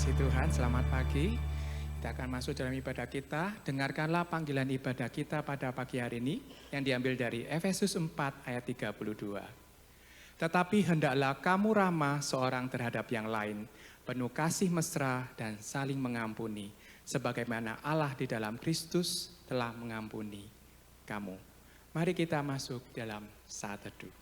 kasih Tuhan, selamat pagi. Kita akan masuk dalam ibadah kita. Dengarkanlah panggilan ibadah kita pada pagi hari ini yang diambil dari Efesus 4 ayat 32. Tetapi hendaklah kamu ramah seorang terhadap yang lain, penuh kasih mesra dan saling mengampuni, sebagaimana Allah di dalam Kristus telah mengampuni kamu. Mari kita masuk dalam saat teduh.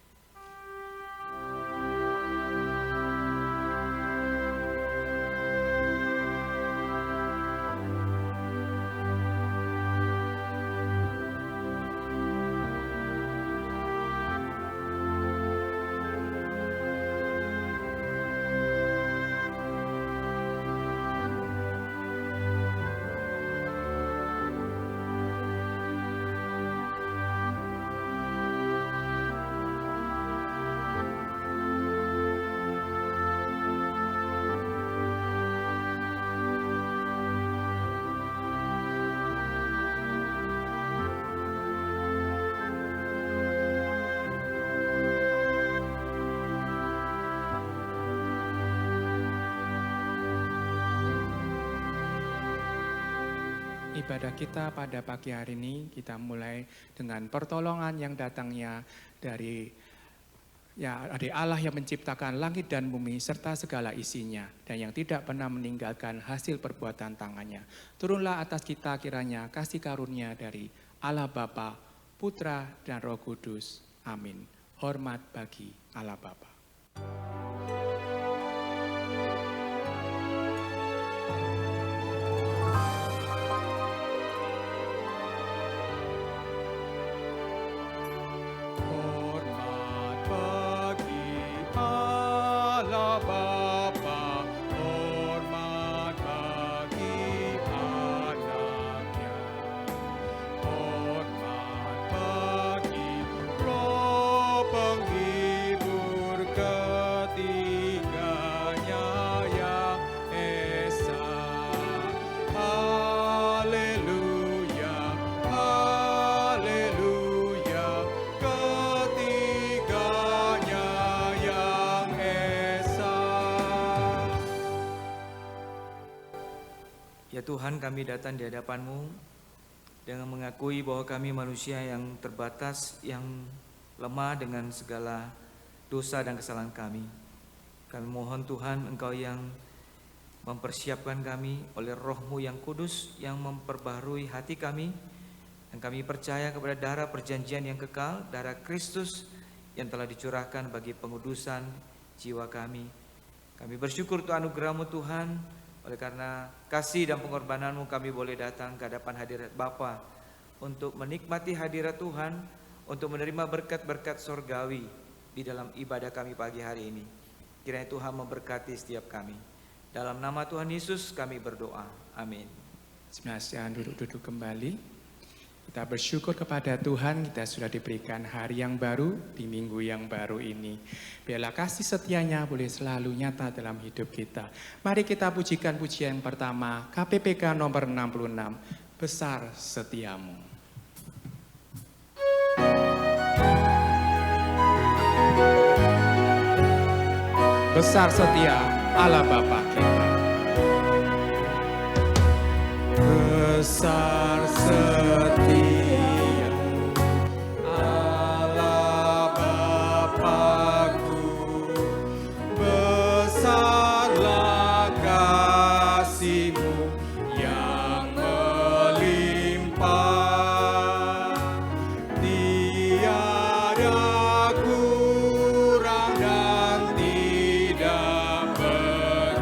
Ibadah kita pada pagi hari ini kita mulai dengan pertolongan yang datangnya dari Allah yang menciptakan langit dan bumi serta segala isinya dan yang tidak pernah meninggalkan hasil perbuatan tangannya. Turunlah atas kita kiranya kasih karunia dari Allah Bapa, Putra dan Roh Kudus. Amin. Hormat bagi Allah Bapa. Ya Tuhan, kami datang di hadapan-Mu dengan mengakui bahwa kami manusia yang terbatas, yang lemah dengan segala dosa dan kesalahan kami. Kami mohon Tuhan, Engkau yang mempersiapkan kami oleh Roh-Mu yang kudus, yang memperbaharui hati kami. Dan kami percaya kepada darah perjanjian yang kekal, darah Kristus yang telah dicurahkan bagi pengudusan jiwa kami. Kami bersyukur untuk anugerah-Mu Tuhan. Oleh karena kasih dan pengorbanan-Mu kami boleh datang ke hadapan hadirat Bapa untuk menikmati hadirat Tuhan, untuk menerima berkat-berkat surgawi di dalam ibadah kami pagi hari ini. Kiranya Tuhan memberkati setiap kami. Dalam nama Tuhan Yesus kami berdoa. Amin. Silakan duduk kembali. Kita bersyukur kepada Tuhan, kita sudah diberikan hari yang baru di minggu yang baru ini. Biarlah kasih setianya boleh selalu nyata dalam hidup kita. Mari kita pujikan pujian yang pertama, KPPK nomor 66, Besar Setiamu. Besar setia Allah Bapa kita. Besar setiamu Allah Bapa-Ku, besarlah kasih-Mu yang melimpah, tiada kurang dan tidak berubah.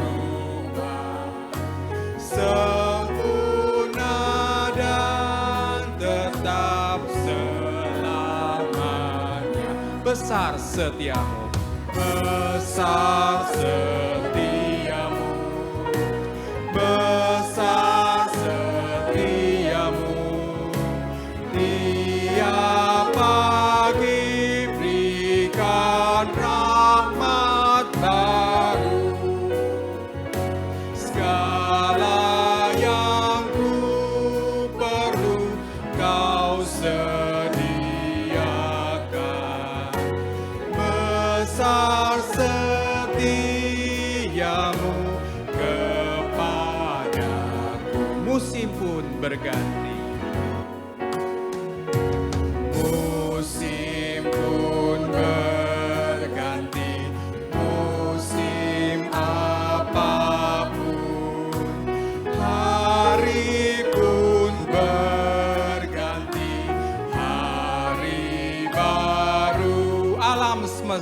Besar setiamu, besar setiamu, besar setiamu. Tiap pagi berikan rahmat baru, segala yang ku perlu Kau besar setiamu kepada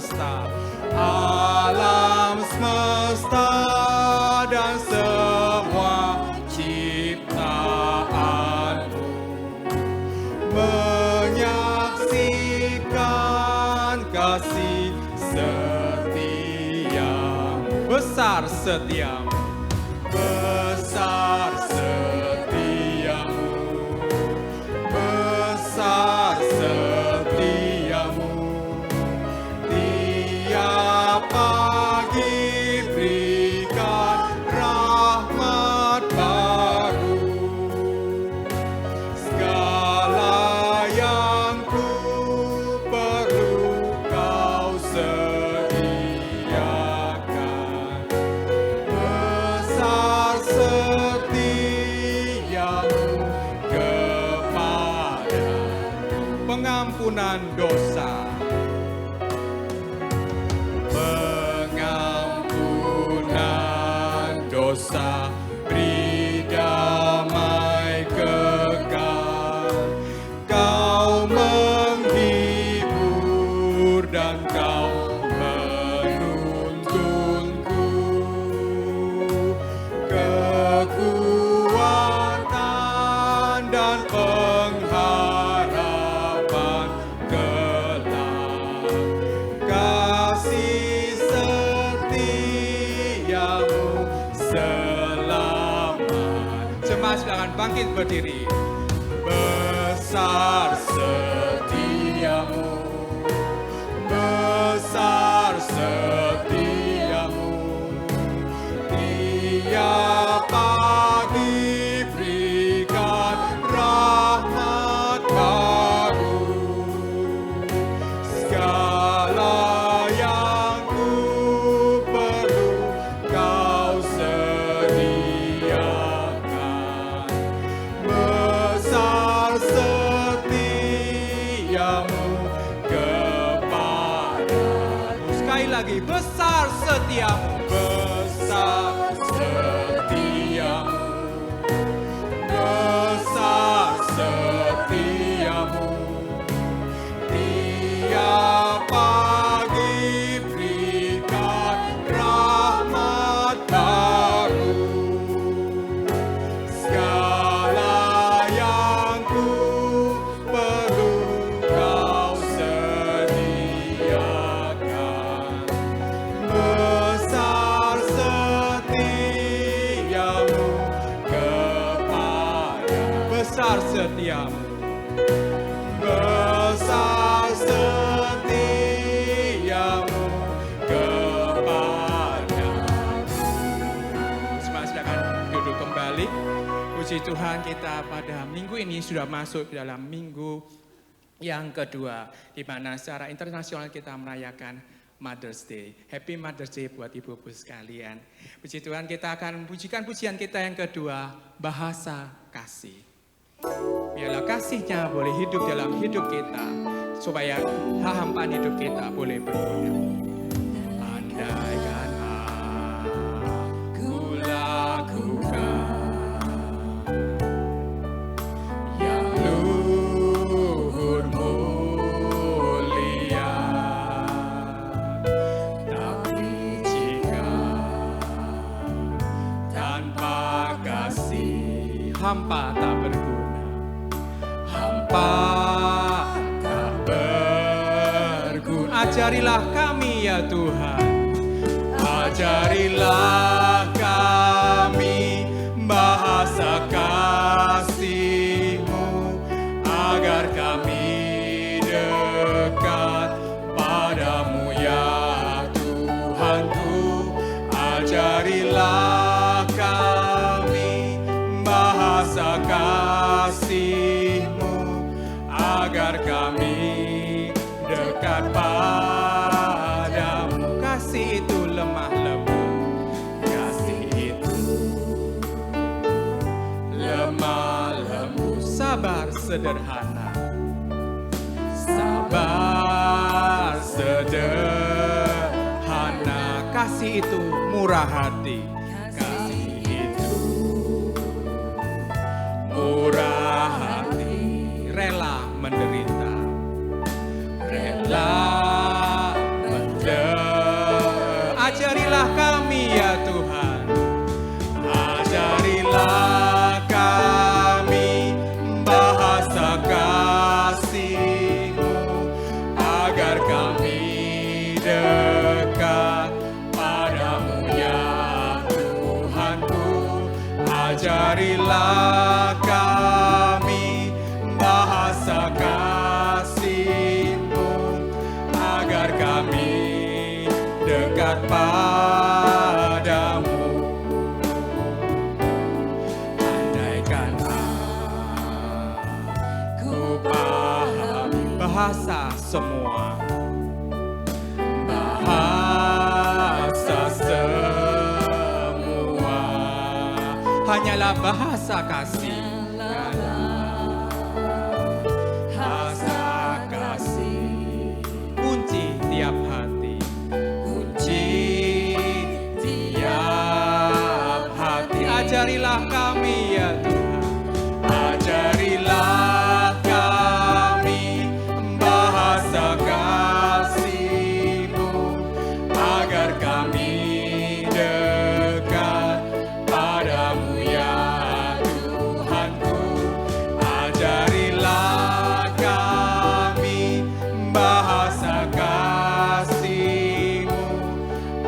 semesta, alam semesta dan semua ciptaanmu menyaksikan kasih setiamu. Besar setiamu, besar setiamu, besar setiamu. Tiap pagi berikan rahmat baru, segala yang ku perlu kau sediakan. Besar setiamu kepada pengampunan dosa, pengampunan dosa, beri damai kekal. Kau menghibur dan kau menuntunku, kekuatan dan pengharapan kelak. Kasih setiamu selamat. Jemaat silakan bangkit berdiri. Besar setiamu, besar setiamu. Tiap pagi berikan rahmat baru, segala yang ku perlu kau sediakan. Besar setiamu kepadaku. Sekali lagi, besar setiamu, besar setiamu, besar setiamu. Tiap pagi berikan rahmat baru, segala yang ku perlu kau sediakan. Besar setiamu kepada, besar setiamu, besar setiamu kepadaku. Semua silakan duduk kembali. Puji Tuhan, kita pada minggu ini sudah masuk dalam minggu yang kedua, di mana secara internasional kita merayakan Mother's Day. Happy Mother's Day buat ibu-ibu sekalian. Puji Tuhan, kita akan pujikan pujian kita yang kedua, bahasa kasih. Biarlah kasihnya boleh hidup dalam hidup kita, supaya hamparan hidup kita boleh berguna. Andaikan aku lakukan yang luhur mulia, tapi jika tanpa kasih hampa tak berguna. Hampa tak berguna. Ajarilah kami ya Tuhan, ajarilah kami bahasa kasih-Mu, agar kami dekat padamu ya Tuhanku. Ajarilah kami bahasa kasih-Mu, agar kami dekat padamu. Kasih itu lemah lembut, kasih itu lemah lembut, sabar sederhana, sabar sederhana. Kasih itu murah hati, kasih itu murah hati, rela menderita, rela menderita. bahasa kasih-Mu, agar kami dekat padamu. Andaikan aku paham bahasa semua, bahasa semua, hanyalah bahasa kasih. Bahasa kasih, kunci tiap hati, kunci tiap hati. Ajarilah kami ya Tuhan, ajarilah kami bahasa kasih-Mu, agar kami dekat padamu ya Tuhanku. Ajarilah kami bahasa kasih-Mu,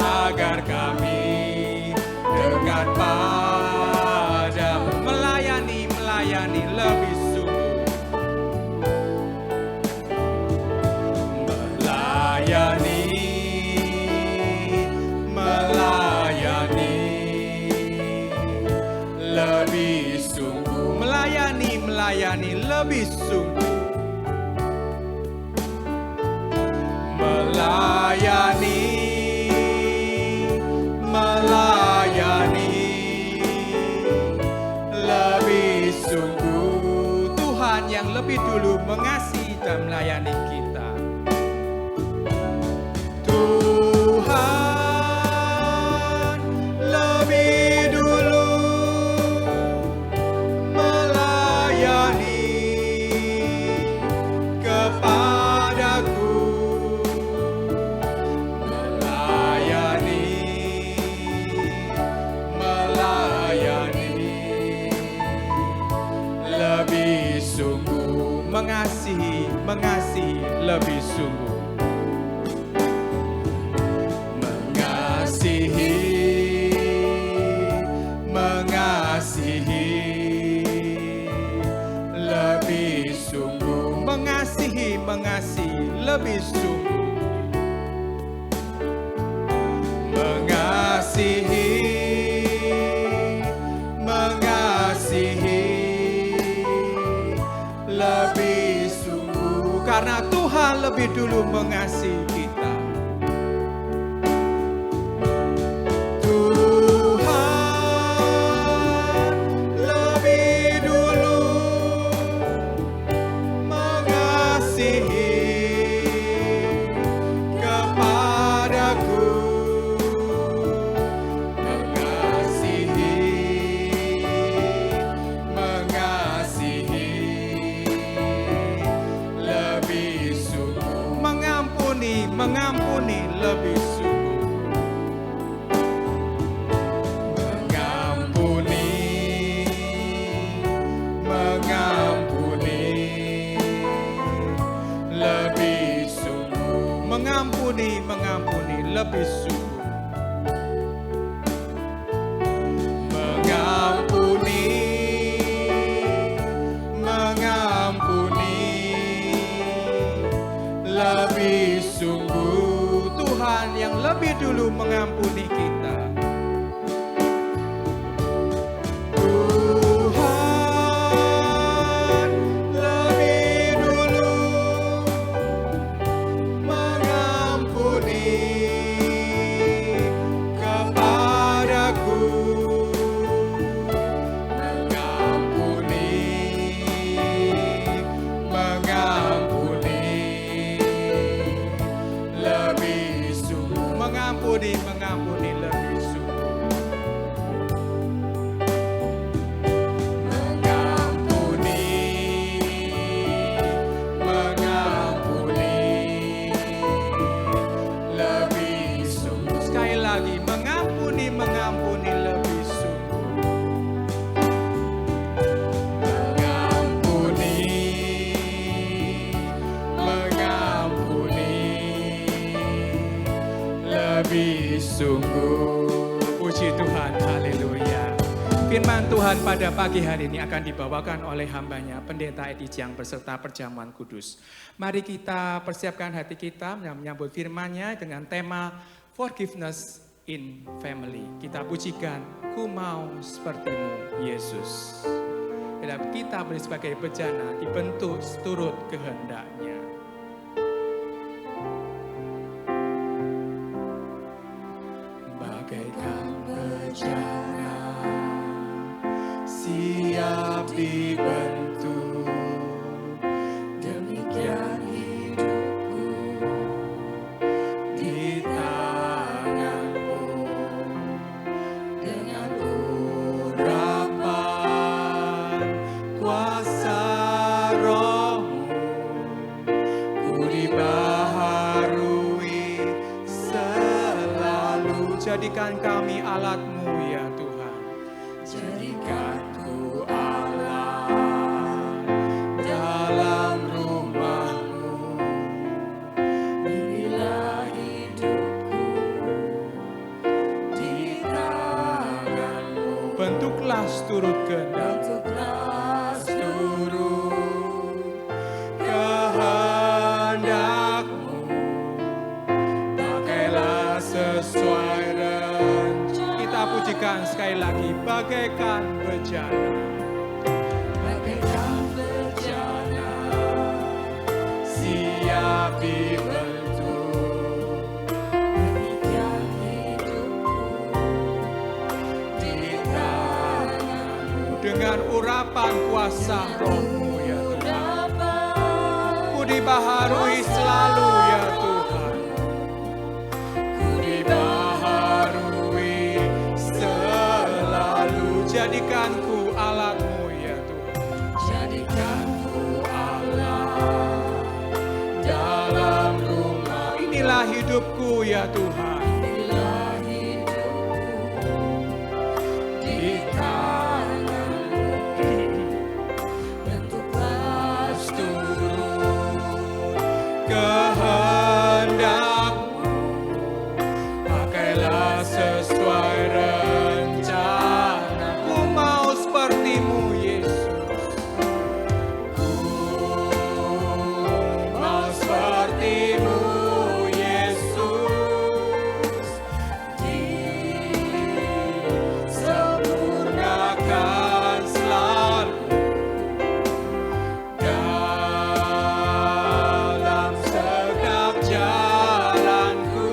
agar kami dekat padamu. Melayani lebih sungguh, melayani lebih sungguh, melayani lebih sungguh, melayani lebih sungguh. Tuhan yang lebih dulu mengasihi dan melayani kita. Tuhan lebih dulu melayani kepadaku, melayani lebih sungguh, mengasihi lebih sungguh, mengasihi lebih sungguh, mengasihi lebih sungguh, mengasihi lebih sungguh, karena Tuhan lebih dulu mengasihi kita. Tuhan lebih dulu mengasihi kepadaku, mengasihi lebih sungguh, mengampuni lebih sungguh, mengampuni lebih sungguh, mengampuni lebih sungguh, mengampuni lebih sungguh. Tuhan yang lebih dulu mengampuni kita. Tuhan lebih dulu mengampuni kepadaku, mengampuni lebih sungguh, mengampuni lebih sungguh. Sekali lagi, mengampuni lebih sungguh, lebih sungguh. Puji Tuhan, haleluya. Firman Firman Tuhan pada pagi hari ini akan dibawakan oleh hambanya Pendeta Edi Jiang beserta perjamuan kudus. Mari kita persiapkan hati kita menyambut firman-Nya dengan tema Forgiveness in Family. Kita pujikan, Ku mau sepertimu Yesus. Bila kita beri sebagai bejana dibentuk seturut kehendak-Nya. Bagaikan bejana siap dibentuk, demikian hidupku di tangan-Mu. Dengan urapan kuasa Roh-Mu, ku dibaharui selalu. Jadikan kami alat-Mu ya Tuhan. Jadikan ku alat dalam rumah-Mu. Inilah hidupku di tangan-Mu. Bentuklah seturut kehendak. Bentuklah seturut kehendak-Mu. Pakailah sesuai rencana. Kita pujikan sekali lagi, bagaikan bejana. Bagaikan bejana siap dibentuk, demikian hidupku di tangan-Mu. Dengan urapan kuasa Roh-Mu ya Tuhan, ku dibaharui selalu ya Tuhan. Ku dibaharui selalu. Jadikan ku alat-Mu ya Tuhan. Jadikan ku alat dalam rumah. Inilah hidupku ya Tuhan. Inilah hidupku di tangan-Mu. Bentuklah seturut kehendak-Mu. Pakailah sesuai rencana. Ku mau seperti-Mu Yesus. Ku mau seperti-Mu Yesus. Disempurnakan selalu dalam setiap jalanku,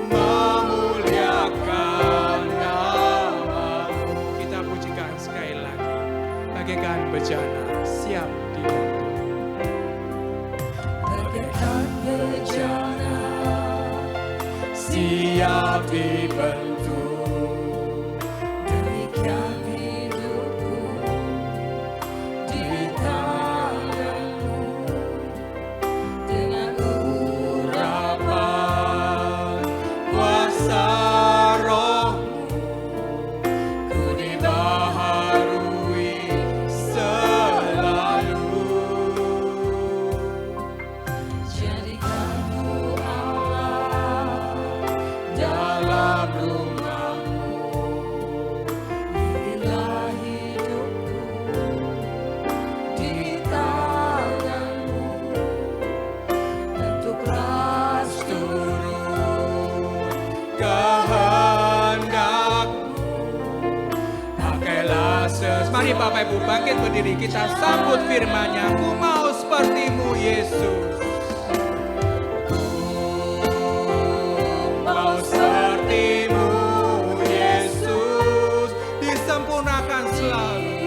memuliakan nama-Mu. Kita pujikan sekali lagi, bagaikan bejana siap dibentuk. Bagaikan bejana siap dibentuk, demikian hidupku di tangan-Mu. Dengan urapan kuasa Roh-Mu, ku dibaharui selalu. Jadikan ku alat dalam rumah-Mu. Inilah hidupku di tangan-Mu. Bentuklah seturut kehendak-Mu. Pakailah Mari Bapak Ibu bangkit berdiri, kita sambut firman-Nya. Ku mau seperti-Mu Yesus. Ku mau seperti-Mu Yesus. Disempurnakan selalu.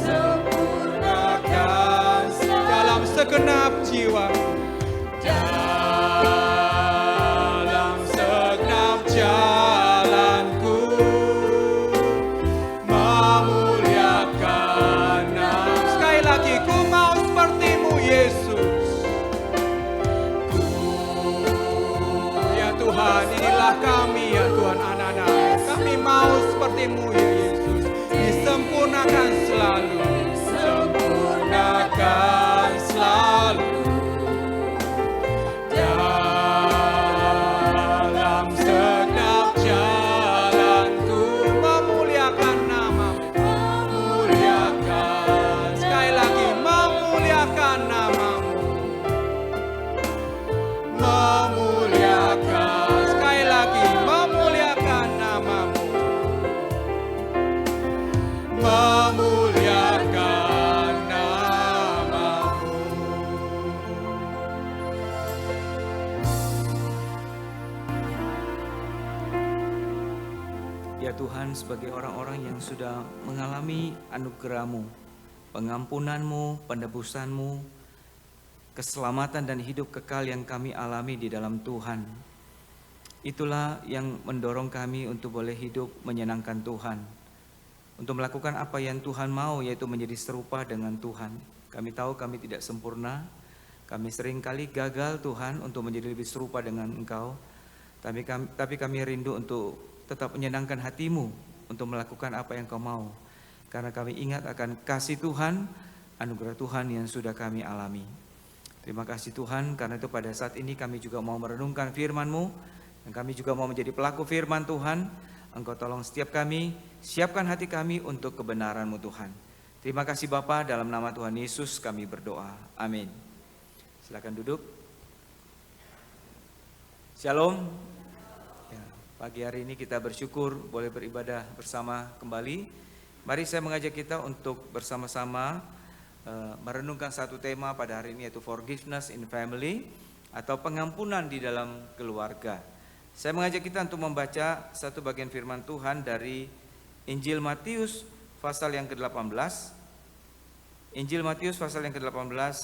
Sempurnakan dalam segenap jiwaku. Dalam segenap jalanku, memuliakan nama. Sekali lagi, ku mau seperti-Mu Yesus. Ku, ya Tuhan, inilah kami ya Tuhan, anak-anak. Kami mau seperti-Mu ya Yesus. Disempurnakan selalu. Sempurnakan selalu. Dalam segenap jalanku, Ya Tuhan, sebagai orang-orang yang sudah mengalami anugerah-Mu, pengampunan-Mu, penebusan-Mu, keselamatan dan hidup kekal yang kami alami di dalam Tuhan, itulah yang mendorong kami untuk boleh hidup menyenangkan Tuhan, untuk melakukan apa yang Tuhan mau, yaitu menjadi serupa dengan Tuhan. Kami tahu kami tidak sempurna, kami seringkali gagal Tuhan untuk menjadi lebih serupa dengan Engkau, tapi kami rindu untuk tetap menyenangkan hati-Mu, untuk melakukan apa yang Kau mau, karena kami ingat akan kasih Tuhan, anugerah Tuhan yang sudah kami alami. Terima kasih Tuhan, karena itu pada saat ini kami juga mau merenungkan firman-Mu, dan kami juga mau menjadi pelaku firman Tuhan. Engkau tolong setiap kami, siapkan hati kami untuk kebenaran-Mu Tuhan. Terima kasih Bapa, dalam nama Tuhan Yesus kami berdoa. Amin. Silakan duduk. Shalom. Ya, pagi hari ini kita bersyukur boleh beribadah bersama kembali. Mari saya mengajak kita untuk bersama-sama merenungkan satu tema pada hari ini, yaitu forgiveness in family, atau pengampunan di dalam keluarga. Saya mengajak kita untuk membaca satu bagian firman Tuhan dari Injil Matius pasal yang ke-18. Injil Matius pasal yang ke-18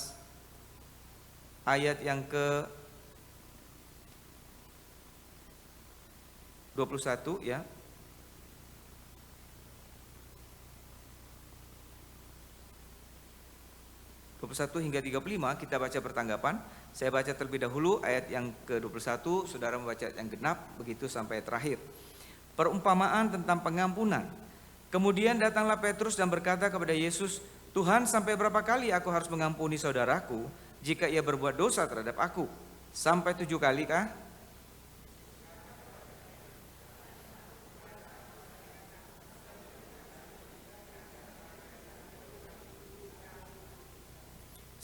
ayat yang ke-21 ya. Hingga 35 kita baca bertanggapan. Saya baca terlebih dahulu ayat yang ke-21, saudara membaca yang genap, begitu sampai terakhir. Perumpamaan tentang pengampunan. Kemudian datanglah Petrus dan berkata kepada Yesus, "Tuhan, sampai berapa kali aku harus mengampuni saudaraku jika ia berbuat dosa terhadap aku? Sampai 7 kali kah?"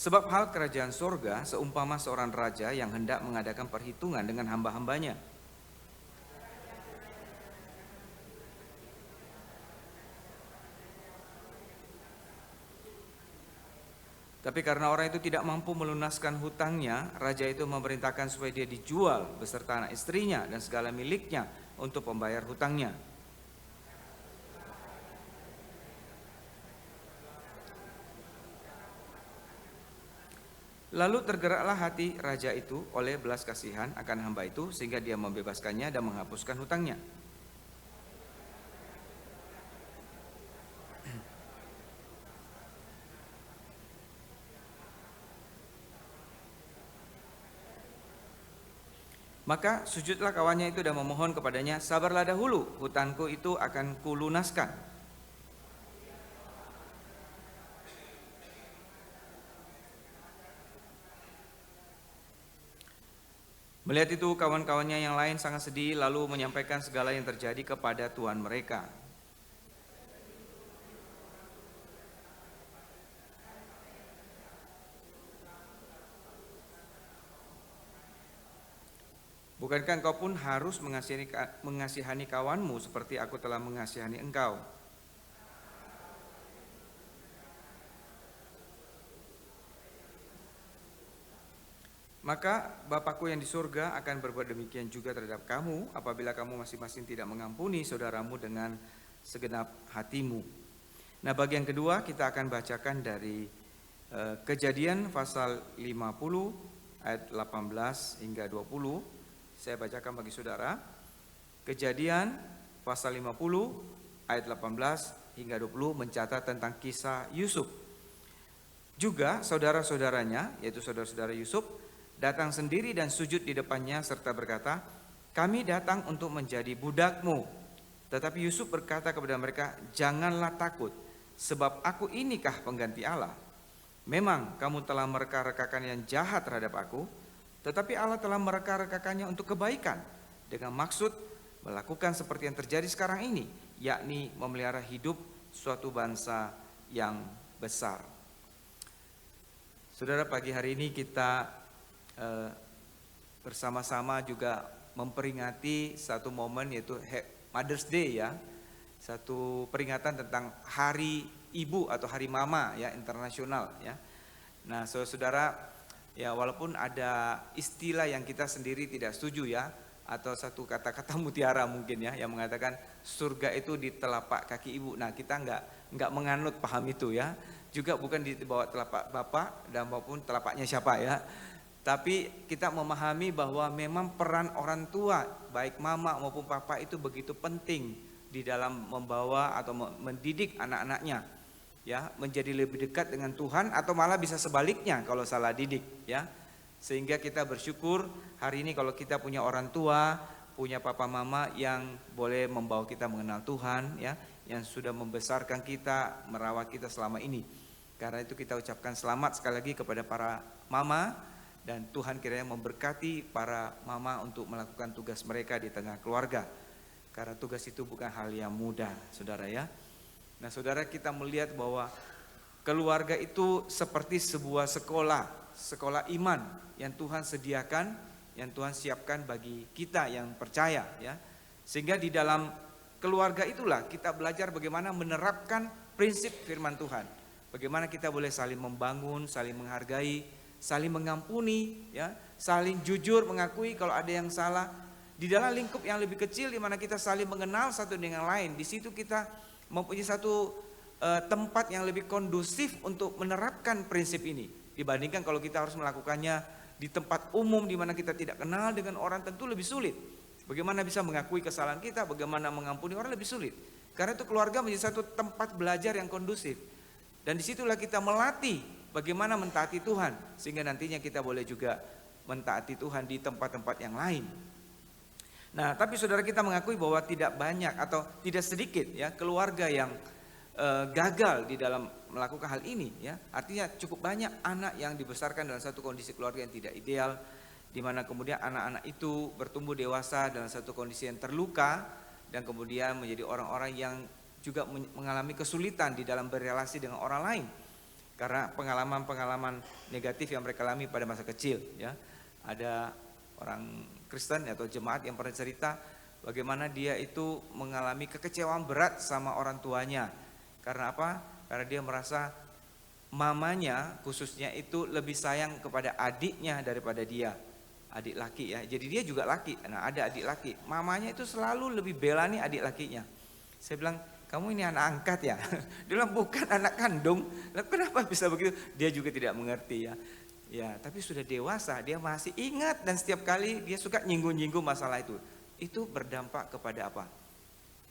Sebab hal kerajaan sorga seumpama seorang raja yang hendak mengadakan perhitungan dengan hamba-hambanya. Tapi karena orang itu tidak mampu melunaskan hutangnya, raja itu memerintahkan supaya dia dijual beserta anak istrinya dan segala miliknya untuk membayar hutangnya. Lalu tergeraklah hati raja itu oleh belas kasihan akan hamba itu, sehingga dia membebaskannya dan menghapuskan hutangnya. Maka sujudlah kawannya itu dan memohon kepadanya, "Sabarlah dahulu, hutangku itu akan kulunaskan." Melihat itu kawan-kawannya yang lain sangat sedih, lalu menyampaikan segala yang terjadi kepada tuan mereka. Bukankah engkau pun harus mengasihani kawanmu seperti aku telah mengasihani engkau? Maka Bapakku yang di surga akan berbuat demikian juga terhadap kamu apabila kamu masing-masing tidak mengampuni saudaramu dengan segenap hatimu. Nah, bagian kedua kita akan bacakan dari Kejadian pasal 50 ayat 18 hingga 20. Saya bacakan bagi saudara. Kejadian pasal 50 ayat 18 hingga 20 mencatat tentang kisah Yusuf. Juga saudara-saudaranya, yaitu saudara-saudara Yusuf, datang sendiri dan sujud di depannya serta berkata, "Kami datang untuk menjadi budakmu." Tetapi Yusuf berkata kepada mereka, "Janganlah takut, sebab aku inikah pengganti Allah. Memang kamu telah mereka-rekakan yang jahat terhadap aku, tetapi Allah telah mereka-rekakannya untuk kebaikan, dengan maksud melakukan seperti yang terjadi sekarang ini, yakni memelihara hidup suatu bangsa yang besar." Saudara, pagi hari ini kita bersama-sama juga memperingati satu momen, yaitu Mother's Day ya, satu peringatan tentang Hari Ibu atau Hari Mama ya, internasional ya. Nah, saudara ya, walaupun ada istilah yang kita sendiri tidak setuju ya, atau satu kata-kata mutiara mungkin ya, yang mengatakan surga itu di telapak kaki ibu. Nah, kita nggak menganut paham itu ya. Juga bukan di bawah telapak bapak dan maupun telapaknya siapa ya. Tapi kita memahami bahwa memang peran orang tua, baik mama maupun papa itu begitu penting di dalam membawa atau mendidik anak-anaknya ya, menjadi lebih dekat dengan Tuhan, atau malah bisa sebaliknya kalau salah didik ya. Sehingga kita bersyukur hari ini kalau kita punya orang tua, punya papa mama yang boleh membawa kita mengenal Tuhan ya, yang sudah membesarkan kita, merawat kita selama ini. Karena itu kita ucapkan selamat sekali lagi kepada para mama, dan Tuhan kiranya memberkati para mama untuk melakukan tugas mereka di tengah keluarga. Karena tugas itu bukan hal yang mudah, saudara ya. Nah, saudara, kita melihat bahwa keluarga itu seperti sebuah sekolah iman yang Tuhan sediakan, yang Tuhan siapkan bagi kita yang percaya ya. Sehingga di dalam keluarga itulah kita belajar bagaimana menerapkan prinsip firman Tuhan. Bagaimana kita boleh saling membangun, saling menghargai, saling mengampuni ya, saling jujur mengakui kalau ada yang salah. Di dalam lingkup yang lebih kecil di mana kita saling mengenal satu dengan lain, di situ kita mempunyai satu tempat yang lebih kondusif untuk menerapkan prinsip ini. Dibandingkan kalau kita harus melakukannya di tempat umum di mana kita tidak kenal dengan orang, tentu lebih sulit. Bagaimana bisa mengakui kesalahan kita, bagaimana mengampuni orang lebih sulit. Karena itu keluarga menjadi satu tempat belajar yang kondusif. Dan disitulah kita melatih bagaimana mentaati Tuhan, sehingga nantinya kita boleh juga mentaati Tuhan di tempat-tempat yang lain. Nah, tapi saudara, kita mengakui bahwa tidak banyak atau tidak sedikit ya keluarga yang gagal di dalam melakukan hal ini ya. Artinya cukup banyak anak yang dibesarkan dalam satu kondisi keluarga yang tidak ideal, di mana kemudian anak-anak itu bertumbuh dewasa dalam satu kondisi yang terluka, dan kemudian menjadi orang-orang yang juga mengalami kesulitan di dalam berrelasi dengan orang lain karena pengalaman-pengalaman negatif yang mereka alami pada masa kecil ya. Ada orang Kristen atau jemaat yang pernah cerita bagaimana dia itu mengalami kekecewaan berat sama orang tuanya. Karena apa? Karena dia merasa mamanya khususnya itu lebih sayang kepada adiknya daripada dia, adik laki ya. Jadi dia juga laki, nah ada adik laki, mamanya itu selalu lebih bela nih adik lakinya. Saya bilang, kamu ini anak angkat ya? Dia bilang bukan anak kandung. Lalu kenapa bisa begitu? Dia juga tidak mengerti ya. Ya, tapi sudah dewasa dia masih ingat, dan setiap kali dia suka nyinggung-nyinggung masalah itu. Itu berdampak kepada apa?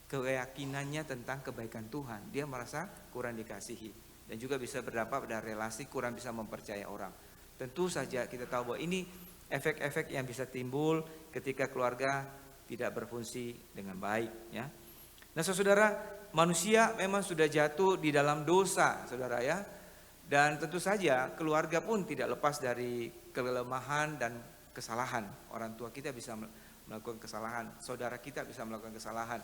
Keyakinannya tentang kebaikan Tuhan. Dia merasa kurang dikasihi, dan juga bisa berdampak pada relasi, kurang bisa mempercayai orang. Tentu saja kita tahu bahwa ini efek-efek yang bisa timbul ketika keluarga tidak berfungsi dengan baik ya. Nah, saudara, manusia memang sudah jatuh di dalam dosa, saudara ya. Dan tentu saja keluarga pun tidak lepas dari kelemahan dan kesalahan. Orang tua kita bisa melakukan kesalahan, saudara kita bisa melakukan kesalahan,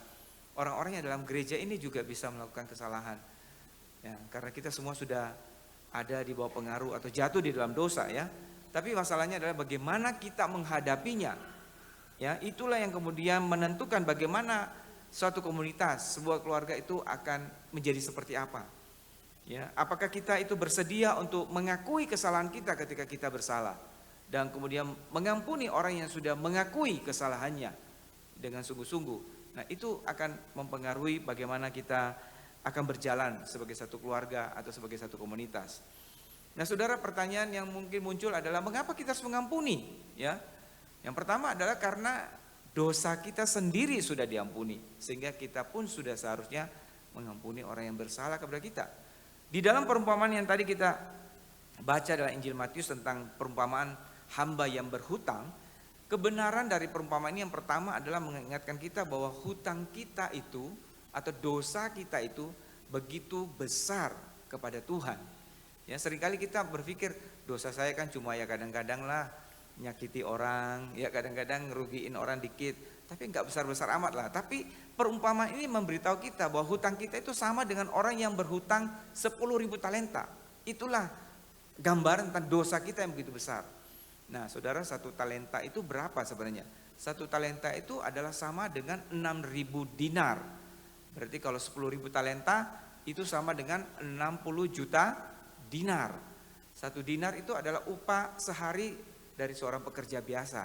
orang-orang yang dalam gereja ini juga bisa melakukan kesalahan ya, karena kita semua sudah ada di bawah pengaruh atau jatuh di dalam dosa ya. Tapi masalahnya adalah bagaimana kita menghadapinya ya. Itulah yang kemudian menentukan bagaimana suatu komunitas, sebuah keluarga itu akan menjadi seperti apa ya. Apakah kita itu bersedia untuk mengakui kesalahan kita ketika kita bersalah, dan kemudian mengampuni orang yang sudah mengakui kesalahannya dengan sungguh-sungguh. Nah, itu akan mempengaruhi bagaimana kita akan berjalan sebagai satu keluarga atau sebagai satu komunitas. Nah, saudara, pertanyaan yang mungkin muncul adalah mengapa kita harus mengampuni ya. Yang pertama adalah karena dosa kita sendiri sudah diampuni, sehingga kita pun sudah seharusnya mengampuni orang yang bersalah kepada kita. Di dalam perumpamaan yang tadi kita baca dalam Injil Matius tentang perumpamaan hamba yang berhutang, kebenaran dari perumpamaan ini yang pertama adalah mengingatkan kita bahwa hutang kita itu atau dosa kita itu begitu besar kepada Tuhan. Ya, seringkali kita berpikir dosa saya kan cuma ya kadang-kadang lah nyakiti orang, ya kadang-kadang ngerugiin orang dikit, tapi nggak besar-besar amat lah. Tapi perumpamaan ini memberitahu kita bahwa hutang kita itu sama dengan orang yang berhutang 10.000 talenta. Itulah gambaran tentang dosa kita yang begitu besar. Nah, saudara, 1 talenta itu berapa sebenarnya? 1 talenta itu adalah sama dengan 6.000 dinar. Berarti kalau 10.000 talenta itu sama dengan 60 juta dinar. 1 dinar itu adalah upah sehari dari seorang pekerja biasa.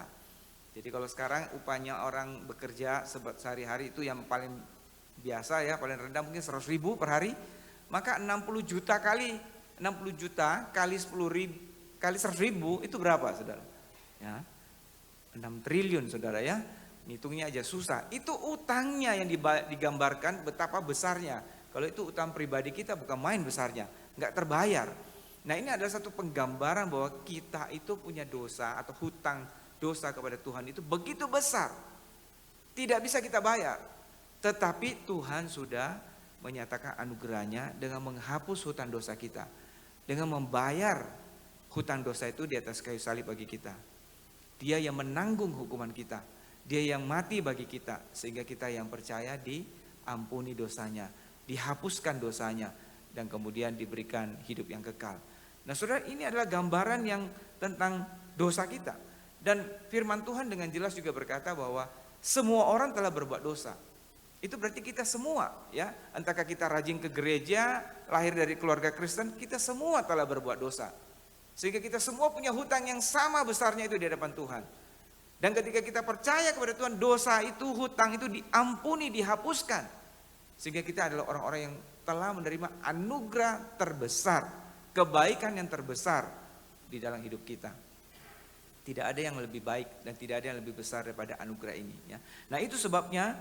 Jadi kalau sekarang upahnya orang bekerja sehari-hari itu yang paling biasa ya, paling rendah mungkin 100.000 per hari, maka 60 juta kali 10.000 kali 100.000 itu berapa, saudara? Ya, 6 triliun, saudara ya. Ngitungnya aja susah. Itu utangnya yang digambarkan betapa besarnya. Kalau itu utang pribadi kita bukan main besarnya, nggak terbayar. Nah, ini adalah satu penggambaran bahwa kita itu punya dosa atau hutang dosa kepada Tuhan itu begitu besar. Tidak bisa kita bayar. Tetapi Tuhan sudah menyatakan anugerahnya dengan menghapus hutang dosa kita. Dengan membayar hutang dosa itu di atas kayu salib bagi kita. Dia yang menanggung hukuman kita. Dia yang mati bagi kita. Sehingga kita yang percaya diampuni dosanya. Dihapuskan dosanya. Dan kemudian diberikan hidup yang kekal. Nah, saudara, ini adalah gambaran yang tentang dosa kita. Dan firman Tuhan dengan jelas juga berkata bahwa semua orang telah berbuat dosa. Itu berarti kita semua ya, entahkah kita rajin ke gereja, lahir dari keluarga Kristen, kita semua telah berbuat dosa. Sehingga kita semua punya hutang yang sama besarnya itu di hadapan Tuhan. Dan ketika kita percaya kepada Tuhan, dosa itu, hutang itu diampuni, dihapuskan. Sehingga kita adalah orang-orang yang telah menerima anugerah terbesar, kebaikan yang terbesar di dalam hidup kita. Tidak ada yang lebih baik dan tidak ada yang lebih besar daripada anugerah ini ya. Nah, itu sebabnya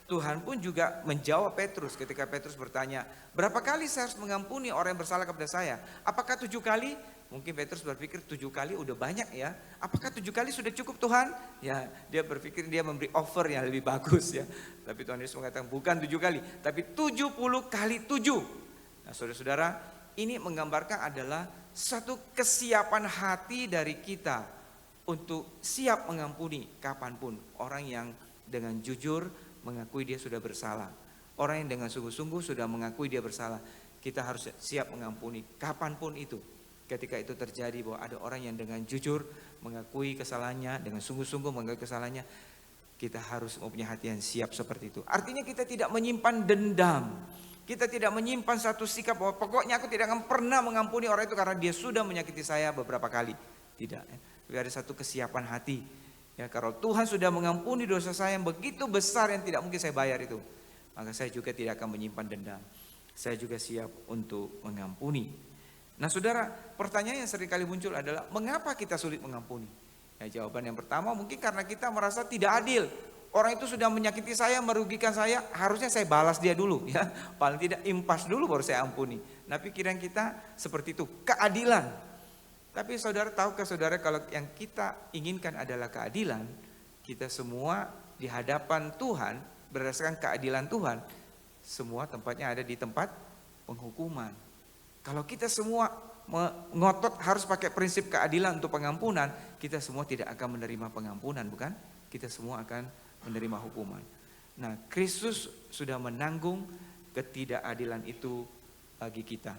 Tuhan pun juga menjawab Petrus ketika Petrus bertanya, berapa kali saya harus mengampuni orang yang bersalah kepada saya? Apakah 7 kali? Mungkin Petrus berpikir 7 kali udah banyak ya. Apakah 7 kali sudah cukup Tuhan? Ya, dia berpikir dia memberi offer yang lebih bagus ya. Tapi Tuhan Yesus mengatakan bukan 7 kali, tapi 70 kali 7. Nah, saudara-saudara, ini menggambarkan adalah satu kesiapan hati dari kita untuk siap mengampuni kapanpun orang yang dengan jujur mengakui dia sudah bersalah. Orang yang dengan sungguh-sungguh sudah mengakui dia bersalah, kita harus siap mengampuni kapanpun itu. Ketika itu terjadi bahwa ada orang yang dengan jujur mengakui kesalahannya, dengan sungguh-sungguh mengakui kesalahannya, kita harus mempunyai hati yang siap seperti itu. Artinya kita tidak menyimpan dendam. Kita tidak menyimpan satu sikap bahwa pokoknya aku tidak akan pernah mengampuni orang itu karena dia sudah menyakiti saya beberapa kali. Tidak. Tapi ada satu kesiapan hati. Ya, kalau Tuhan sudah mengampuni dosa saya yang begitu besar yang tidak mungkin saya bayar itu, maka saya juga tidak akan menyimpan dendam. Saya juga siap untuk mengampuni. Nah, saudara, pertanyaan yang sering kali muncul adalah mengapa kita sulit mengampuni? Ya, jawaban yang pertama mungkin karena kita merasa tidak adil. Orang itu sudah menyakiti saya, merugikan saya, harusnya saya balas dia dulu ya. Paling tidak impas dulu baru saya ampuni. Nah, pikiran kita seperti itu, keadilan. Tapi saudara, tahukah saudara kalau yang kita inginkan adalah keadilan, kita semua di hadapan Tuhan berdasarkan keadilan Tuhan, semua tempatnya ada di tempat penghukuman. Kalau kita semua ngotot harus pakai prinsip keadilan untuk pengampunan, kita semua tidak akan menerima pengampunan, bukan? Kita semua akan menerima hukuman. Nah, Kristus sudah menanggung ketidakadilan itu bagi kita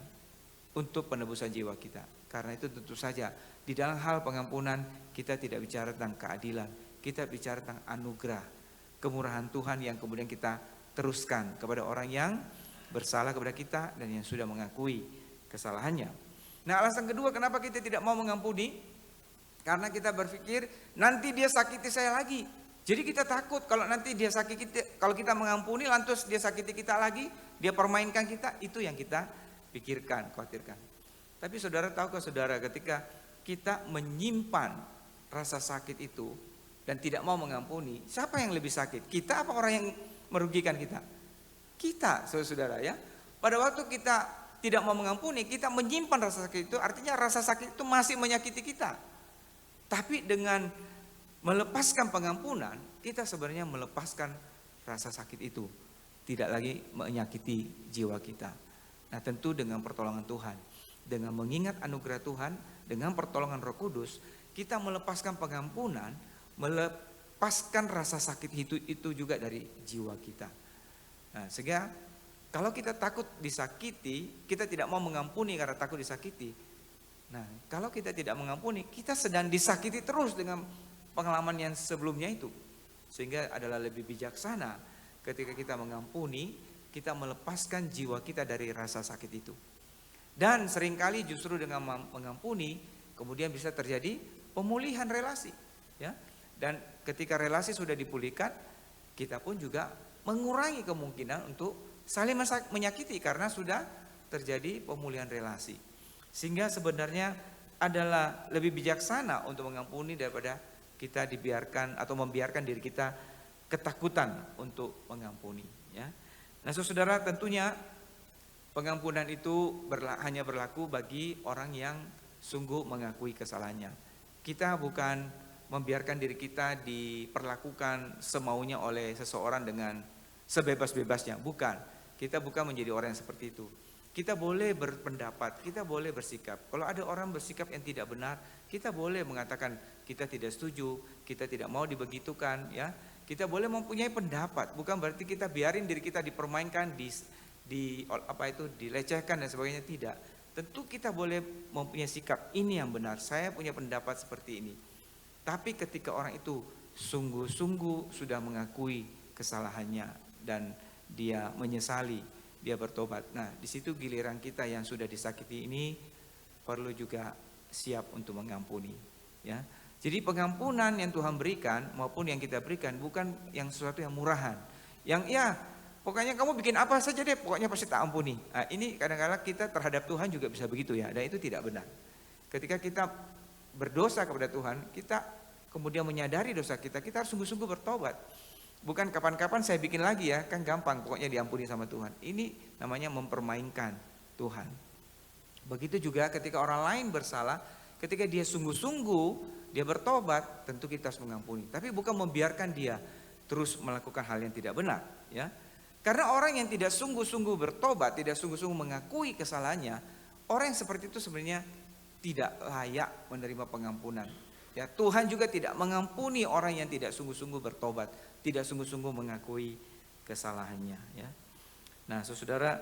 untuk penebusan jiwa kita. Karena itu tentu saja di dalam hal pengampunan kita tidak bicara tentang keadilan, kita bicara tentang anugerah, kemurahan Tuhan yang kemudian kita teruskan kepada orang yang bersalah kepada kita dan yang sudah mengakui kesalahannya. Nah, alasan kedua kenapa kita tidak mau mengampuni, karena kita berpikir nanti dia sakiti saya lagi. Jadi kita takut kalau nanti dia sakiti kita, kalau kita mengampuni lantas dia sakiti kita lagi, dia permainkan kita, itu yang kita pikirkan, khawatirkan. Tapi saudara, tahukah saudara, ketika kita menyimpan rasa sakit itu dan tidak mau mengampuni, siapa yang lebih sakit? Kita apa orang yang merugikan kita? Kita, saudara ya. Pada waktu kita tidak mau mengampuni, kita menyimpan rasa sakit itu, artinya rasa sakit itu masih menyakiti kita. Tapi dengan melepaskan pengampunan, kita sebenarnya melepaskan rasa sakit itu, tidak lagi menyakiti jiwa kita. Nah, tentu dengan pertolongan Tuhan. Dengan mengingat anugerah Tuhan, dengan pertolongan Roh Kudus, kita melepaskan pengampunan, melepaskan rasa sakit itu juga dari jiwa kita. Nah, sehingga kalau kita takut disakiti, kita tidak mau mengampuni karena takut disakiti. Nah, kalau kita tidak mengampuni, kita sedang disakiti terus dengan pengalaman yang sebelumnya itu. Sehingga adalah lebih bijaksana ketika kita mengampuni, kita melepaskan jiwa kita dari rasa sakit itu. Dan seringkali justru dengan mengampuni kemudian bisa terjadi pemulihan relasi ya. Dan ketika relasi sudah dipulihkan, kita pun juga mengurangi kemungkinan untuk saling menyakiti karena sudah terjadi pemulihan relasi. Sehingga sebenarnya adalah lebih bijaksana untuk mengampuni daripada kita dibiarkan atau membiarkan diri kita ketakutan untuk mengampuni, ya. Nah, saudara, tentunya pengampunan itu hanya berlaku bagi orang yang sungguh mengakui kesalahannya. Kita bukan membiarkan diri kita diperlakukan semaunya oleh seseorang dengan sebebas-bebasnya, bukan. Kita bukan menjadi orang yang seperti itu. Kita boleh berpendapat, kita boleh bersikap. Kalau ada orang bersikap yang tidak benar, kita boleh mengatakan kita tidak setuju, kita tidak mau dibegitukan, ya. Kita boleh mempunyai pendapat, bukan berarti kita biarin diri kita dipermainkan, dilecehkan dan sebagainya, tidak. Tentu kita boleh mempunyai sikap, ini yang benar, saya punya pendapat seperti ini. Tapi ketika orang itu sungguh-sungguh sudah mengakui kesalahannya dan dia menyesali, dia bertobat. Nah, di situ giliran kita yang sudah disakiti ini perlu juga siap untuk mengampuni, ya. Jadi pengampunan yang Tuhan berikan maupun yang kita berikan bukan yang sesuatu yang murahan. Yang ya, pokoknya kamu bikin apa saja deh, pokoknya pasti tak ampuni. Nah, ini kadang-kadang kita terhadap Tuhan juga bisa begitu, ya, dan itu tidak benar. Ketika kita berdosa kepada Tuhan, kita kemudian menyadari dosa kita, kita harus sungguh-sungguh bertobat. Bukan kapan-kapan saya bikin lagi, ya, kan gampang pokoknya diampuni sama Tuhan. Ini namanya mempermainkan Tuhan. Begitu juga ketika orang lain bersalah, ketika dia sungguh-sungguh dia bertobat, tentu kita harus mengampuni. Tapi bukan membiarkan dia terus melakukan hal yang tidak benar, ya. Karena orang yang tidak sungguh-sungguh bertobat, tidak sungguh-sungguh mengakui kesalahannya, orang yang seperti itu sebenarnya tidak layak menerima pengampunan. Ya, Tuhan juga tidak mengampuni orang yang tidak sungguh-sungguh bertobat, tidak sungguh-sungguh mengakui kesalahannya, ya. Nah, saudara,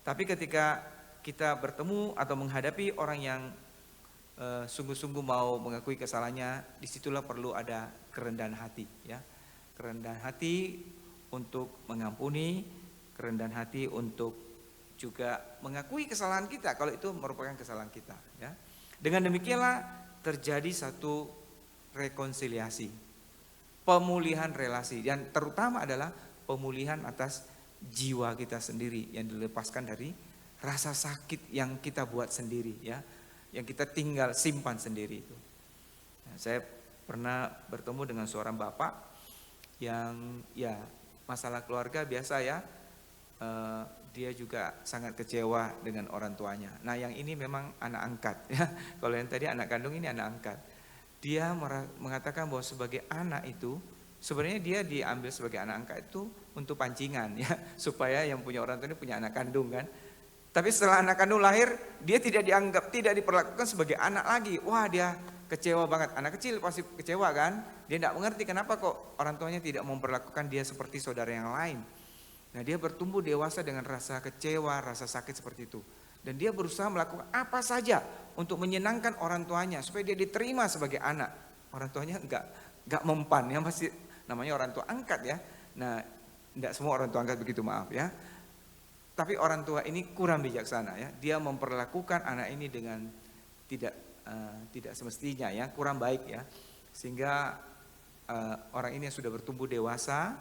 tapi ketika kita bertemu atau menghadapi orang yang sungguh-sungguh mau mengakui kesalahannya, disitulah perlu ada kerendahan hati, ya. Kerendahan hati untuk mengampuni, kerendahan hati untuk juga mengakui kesalahan kita kalau itu merupakan kesalahan kita, ya. Dengan demikianlah terjadi satu rekonsiliasi, pemulihan relasi, dan terutama adalah pemulihan atas jiwa kita sendiri yang dilepaskan dari rasa sakit yang kita buat sendiri, ya, yang kita tinggal simpan sendiri itu. Nah, saya pernah bertemu dengan seorang bapak yang ya masalah keluarga biasa, ya, dia juga sangat kecewa dengan orang tuanya. Nah, yang ini memang anak angkat, ya. Kalau yang tadi anak kandung, ini anak angkat. Dia mengatakan bahwa sebagai anak itu sebenarnya dia diambil sebagai anak angkat itu untuk pancingan, ya, supaya yang punya orang tua ini punya anak kandung, kan. Tapi setelah anak kandung lahir, dia tidak dianggap, tidak diperlakukan sebagai anak lagi. Wah, dia kecewa banget. Anak kecil pasti kecewa, kan. Dia tidak mengerti kenapa kok orang tuanya tidak memperlakukan dia seperti saudara yang lain. Nah, dia bertumbuh dewasa dengan rasa kecewa, rasa sakit seperti itu. Dan dia berusaha melakukan apa saja untuk menyenangkan orang tuanya supaya dia diterima sebagai anak. Orang tuanya enggak mempan, ya, masih namanya orang tua angkat, ya. Nah, enggak semua orang tua angkat begitu, maaf, ya. Tapi orang tua ini kurang bijaksana, ya. Dia memperlakukan anak ini dengan tidak semestinya, ya, kurang baik, ya. Sehingga orang ini yang sudah bertumbuh dewasa,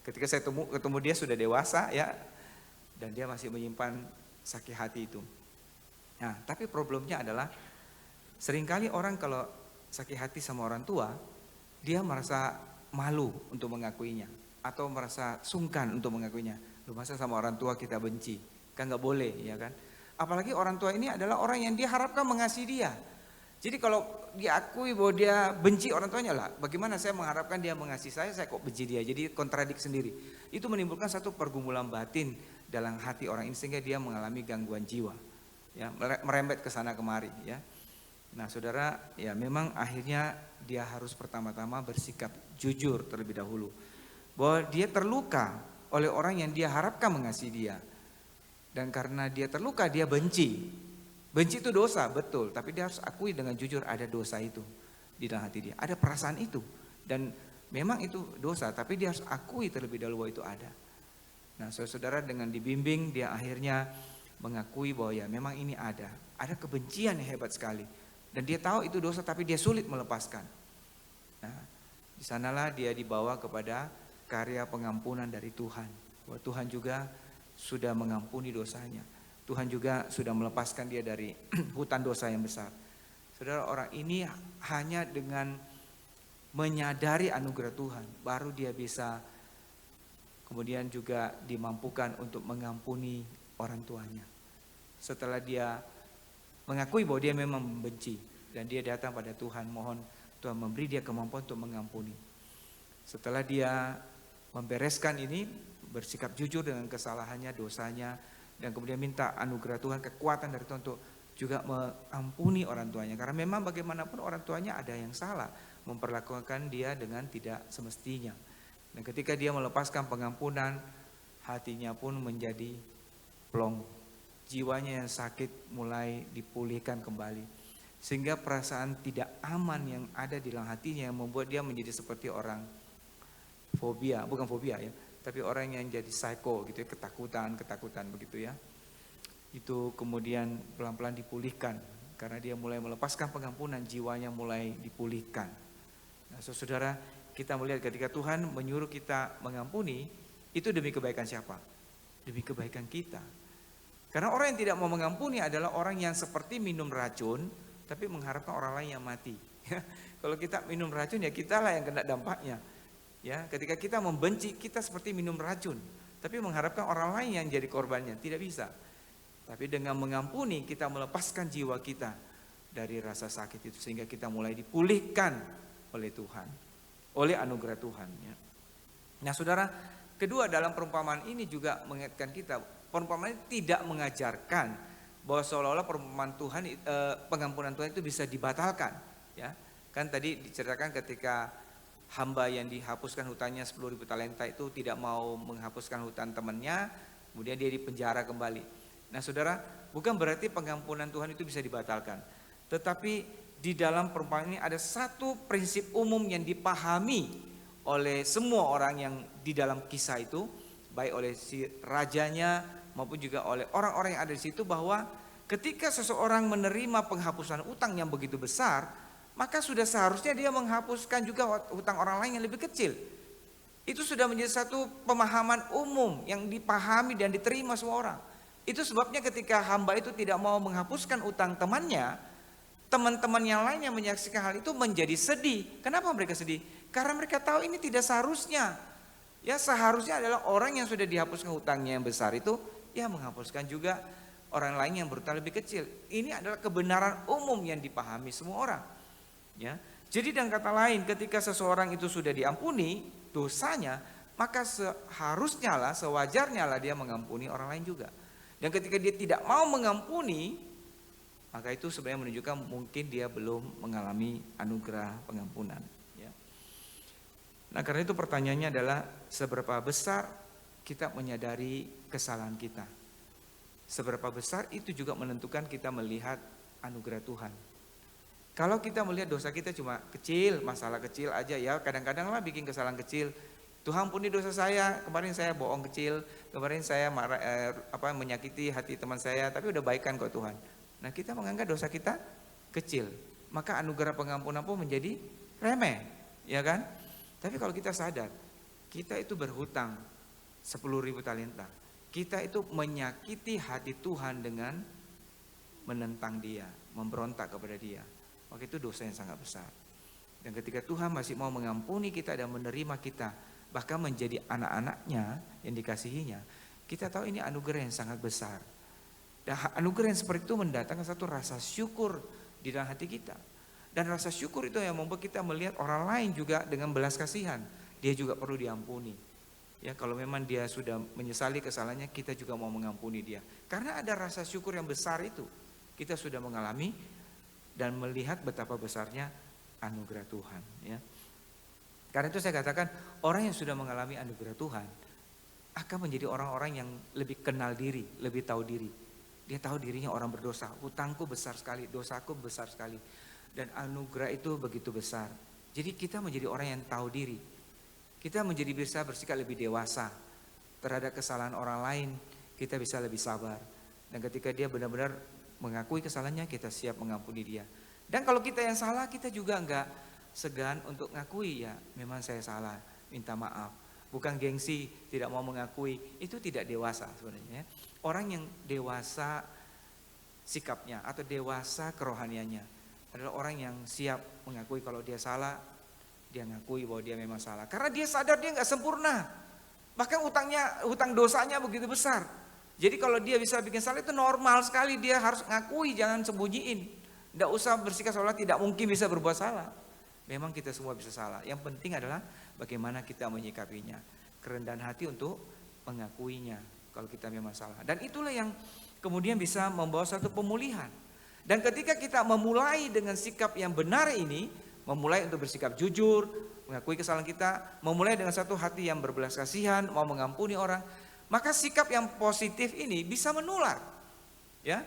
ketika saya ketemu dia sudah dewasa, ya, dan dia masih menyimpan sakit hati itu. Nah, tapi problemnya adalah seringkali orang kalau sakit hati sama orang tua, dia merasa malu untuk mengakuinya atau merasa sungkan untuk mengakuinya. Loh, masa sama orang tua kita benci? Kan nggak boleh, ya kan? Apalagi orang tua ini adalah orang yang dia harapkan mengasihi dia. Jadi kalau diakui bahwa dia benci orang tuanya, lah bagaimana saya mengharapkan dia mengasihi saya kok benci dia. Jadi kontradik sendiri. Itu menimbulkan satu pergumulan batin dalam hati orang ini sehingga dia mengalami gangguan jiwa, ya, merembet ke sana kemari, ya. Nah, saudara, ya, memang akhirnya dia harus pertama-tama bersikap jujur terlebih dahulu bahwa dia terluka oleh orang yang dia harapkan mengasihi dia. Dan karena dia terluka, dia benci. Benci itu dosa, betul. Tapi dia harus akui dengan jujur ada dosa itu di dalam hati dia. Ada perasaan itu. Dan memang itu dosa, tapi dia harus akui terlebih dahulu bahwa itu ada. Nah, saudara, dengan dibimbing dia akhirnya mengakui bahwa ya memang ini ada. Ada kebencian yang hebat sekali. Dan dia tahu itu dosa tapi dia sulit melepaskan. Nah, Di sanalah dia dibawa kepada karya pengampunan dari Tuhan. Bahwa Tuhan juga sudah mengampuni dosanya. Tuhan juga sudah melepaskan dia dari hutan dosa yang besar. Saudara, orang ini hanya dengan menyadari anugerah Tuhan, baru dia bisa kemudian juga dimampukan untuk mengampuni orang tuanya. Setelah dia mengakui bahwa dia memang membenci, dan dia datang pada Tuhan, mohon Tuhan memberi dia kemampuan untuk mengampuni. Setelah dia membereskan ini, bersikap jujur dengan kesalahannya, dosanya, dan kemudian minta anugerah Tuhan, kekuatan dari Tuhan untuk juga mengampuni orang tuanya. Karena memang bagaimanapun orang tuanya ada yang salah, memperlakukan dia dengan tidak semestinya. Dan ketika dia melepaskan pengampunan, hatinya pun menjadi plong. Jiwanya yang sakit mulai dipulihkan kembali. Sehingga perasaan tidak aman yang ada di dalam hatinya yang membuat dia menjadi seperti orang fobia, bukan fobia ya, tapi orang yang jadi psycho gitu ya, ketakutan begitu ya. Itu kemudian pelan-pelan dipulihkan karena dia mulai melepaskan pengampunan, jiwanya mulai dipulihkan. Nah, saudara, kita melihat ketika Tuhan menyuruh kita mengampuni, itu demi kebaikan siapa? Demi kebaikan kita. Karena orang yang tidak mau mengampuni adalah orang yang seperti minum racun, tapi mengharapkan orang lain yang mati. Kalau kita minum racun ya kitalah yang kena dampaknya. Ya, ketika kita membenci, kita seperti minum racun, tapi mengharapkan orang lain yang jadi korbannya, tidak bisa. Tapi dengan mengampuni, kita melepaskan jiwa kita dari rasa sakit itu, sehingga kita mulai dipulihkan oleh Tuhan, oleh anugerah Tuhan. Ya. Nah, saudara, kedua dalam perumpamaan ini juga mengingatkan kita, perumpamaan ini tidak mengajarkan bahwa seolah-olah perumpamaan Tuhan, pengampunan Tuhan itu bisa dibatalkan. Ya, kan tadi diceritakan ketika hamba yang dihapuskan hutannya 10.000 talenta itu tidak mau menghapuskan hutan temannya, kemudian dia dipenjara kembali. Nah, saudara, bukan berarti pengampunan Tuhan itu bisa dibatalkan. Tetapi di dalam perumpamaan ini ada satu prinsip umum yang dipahami oleh semua orang yang di dalam kisah itu, baik oleh si rajanya maupun juga oleh orang-orang yang ada di situ, bahwa ketika seseorang menerima penghapusan utang yang begitu besar, maka sudah seharusnya dia menghapuskan juga hutang orang lain yang lebih kecil. Itu sudah menjadi satu pemahaman umum yang dipahami dan diterima semua orang. Itu sebabnya ketika hamba itu tidak mau menghapuskan utang temannya, teman-teman yang lain yang menyaksikan hal itu menjadi sedih. Kenapa mereka sedih? Karena mereka tahu ini tidak seharusnya. Ya, seharusnya adalah orang yang sudah dihapuskan hutangnya yang besar itu, ya menghapuskan juga orang lain yang berhutang lebih kecil. Ini adalah kebenaran umum yang dipahami semua orang. Ya, jadi dengan kata lain, ketika seseorang itu sudah diampuni dosanya, maka seharusnya lah, sewajarnya lah dia mengampuni orang lain juga. Dan ketika dia tidak mau mengampuni, maka itu sebenarnya menunjukkan mungkin dia belum mengalami anugerah pengampunan. Ya. Nah, karena itu pertanyaannya adalah seberapa besar kita menyadari kesalahan kita. Seberapa besar itu juga menentukan kita melihat anugerah Tuhan. Kalau kita melihat dosa kita cuma kecil, masalah kecil aja ya, kadang-kadang lah bikin kesalahan kecil. Tuhan ampuni dosa saya, kemarin saya bohong kecil, kemarin saya menyakiti hati teman saya, tapi udah baikan kok Tuhan. Nah, kita menganggap dosa kita kecil, maka anugerah pengampunan pun menjadi remeh, ya kan? Tapi kalau kita sadar, kita itu berhutang 10.000 talenta. Kita itu menyakiti hati Tuhan dengan menentang dia, memberontak kepada dia. Maka itu dosa yang sangat besar. Dan ketika Tuhan masih mau mengampuni kita dan menerima kita, bahkan menjadi anak-anaknya yang dikasihinya, kita tahu ini anugerah yang sangat besar. Dan anugerah yang seperti itu mendatangkan satu rasa syukur di dalam hati kita. Dan rasa syukur itu yang membuat kita melihat orang lain juga dengan belas kasihan. Dia juga perlu diampuni. Ya, kalau memang dia sudah menyesali kesalahannya, kita juga mau mengampuni dia. Karena ada rasa syukur yang besar itu. Kita sudah mengalami dan melihat betapa besarnya anugerah Tuhan. Ya. Karena itu saya katakan, orang yang sudah mengalami anugerah Tuhan akan menjadi orang-orang yang lebih kenal diri, lebih tahu diri. Dia tahu dirinya orang berdosa, hutangku besar sekali, dosaku besar sekali. Dan anugerah itu begitu besar. Jadi kita menjadi orang yang tahu diri. Kita menjadi bisa bersikap lebih dewasa terhadap kesalahan orang lain, kita bisa lebih sabar. Dan ketika dia benar-benar mengakui kesalahannya, kita siap mengampuni dia. Dan kalau kita yang salah, kita juga enggak segan untuk ngakui, ya memang saya salah, minta maaf. Bukan gengsi, tidak mau mengakui, itu tidak dewasa sebenarnya. Orang yang dewasa sikapnya atau dewasa kerohaniannya adalah orang yang siap mengakui kalau dia salah, dia ngakui bahwa dia memang salah. Karena dia sadar dia nggak sempurna, bahkan hutang dosanya begitu besar. Jadi kalau dia bisa bikin salah itu normal sekali, dia harus ngakui, jangan sembunyiin. Tidak usah bersikap seolah tidak mungkin bisa berbuat salah. Memang kita semua bisa salah. Yang penting adalah bagaimana kita menyikapinya. Kerendahan hati untuk mengakuinya kalau kita memang salah. Dan itulah yang kemudian bisa membawa satu pemulihan. Dan ketika kita memulai dengan sikap yang benar ini, memulai untuk bersikap jujur, mengakui kesalahan kita, memulai dengan satu hati yang berbelas kasihan, mau mengampuni orang, maka sikap yang positif ini bisa menular. Ya,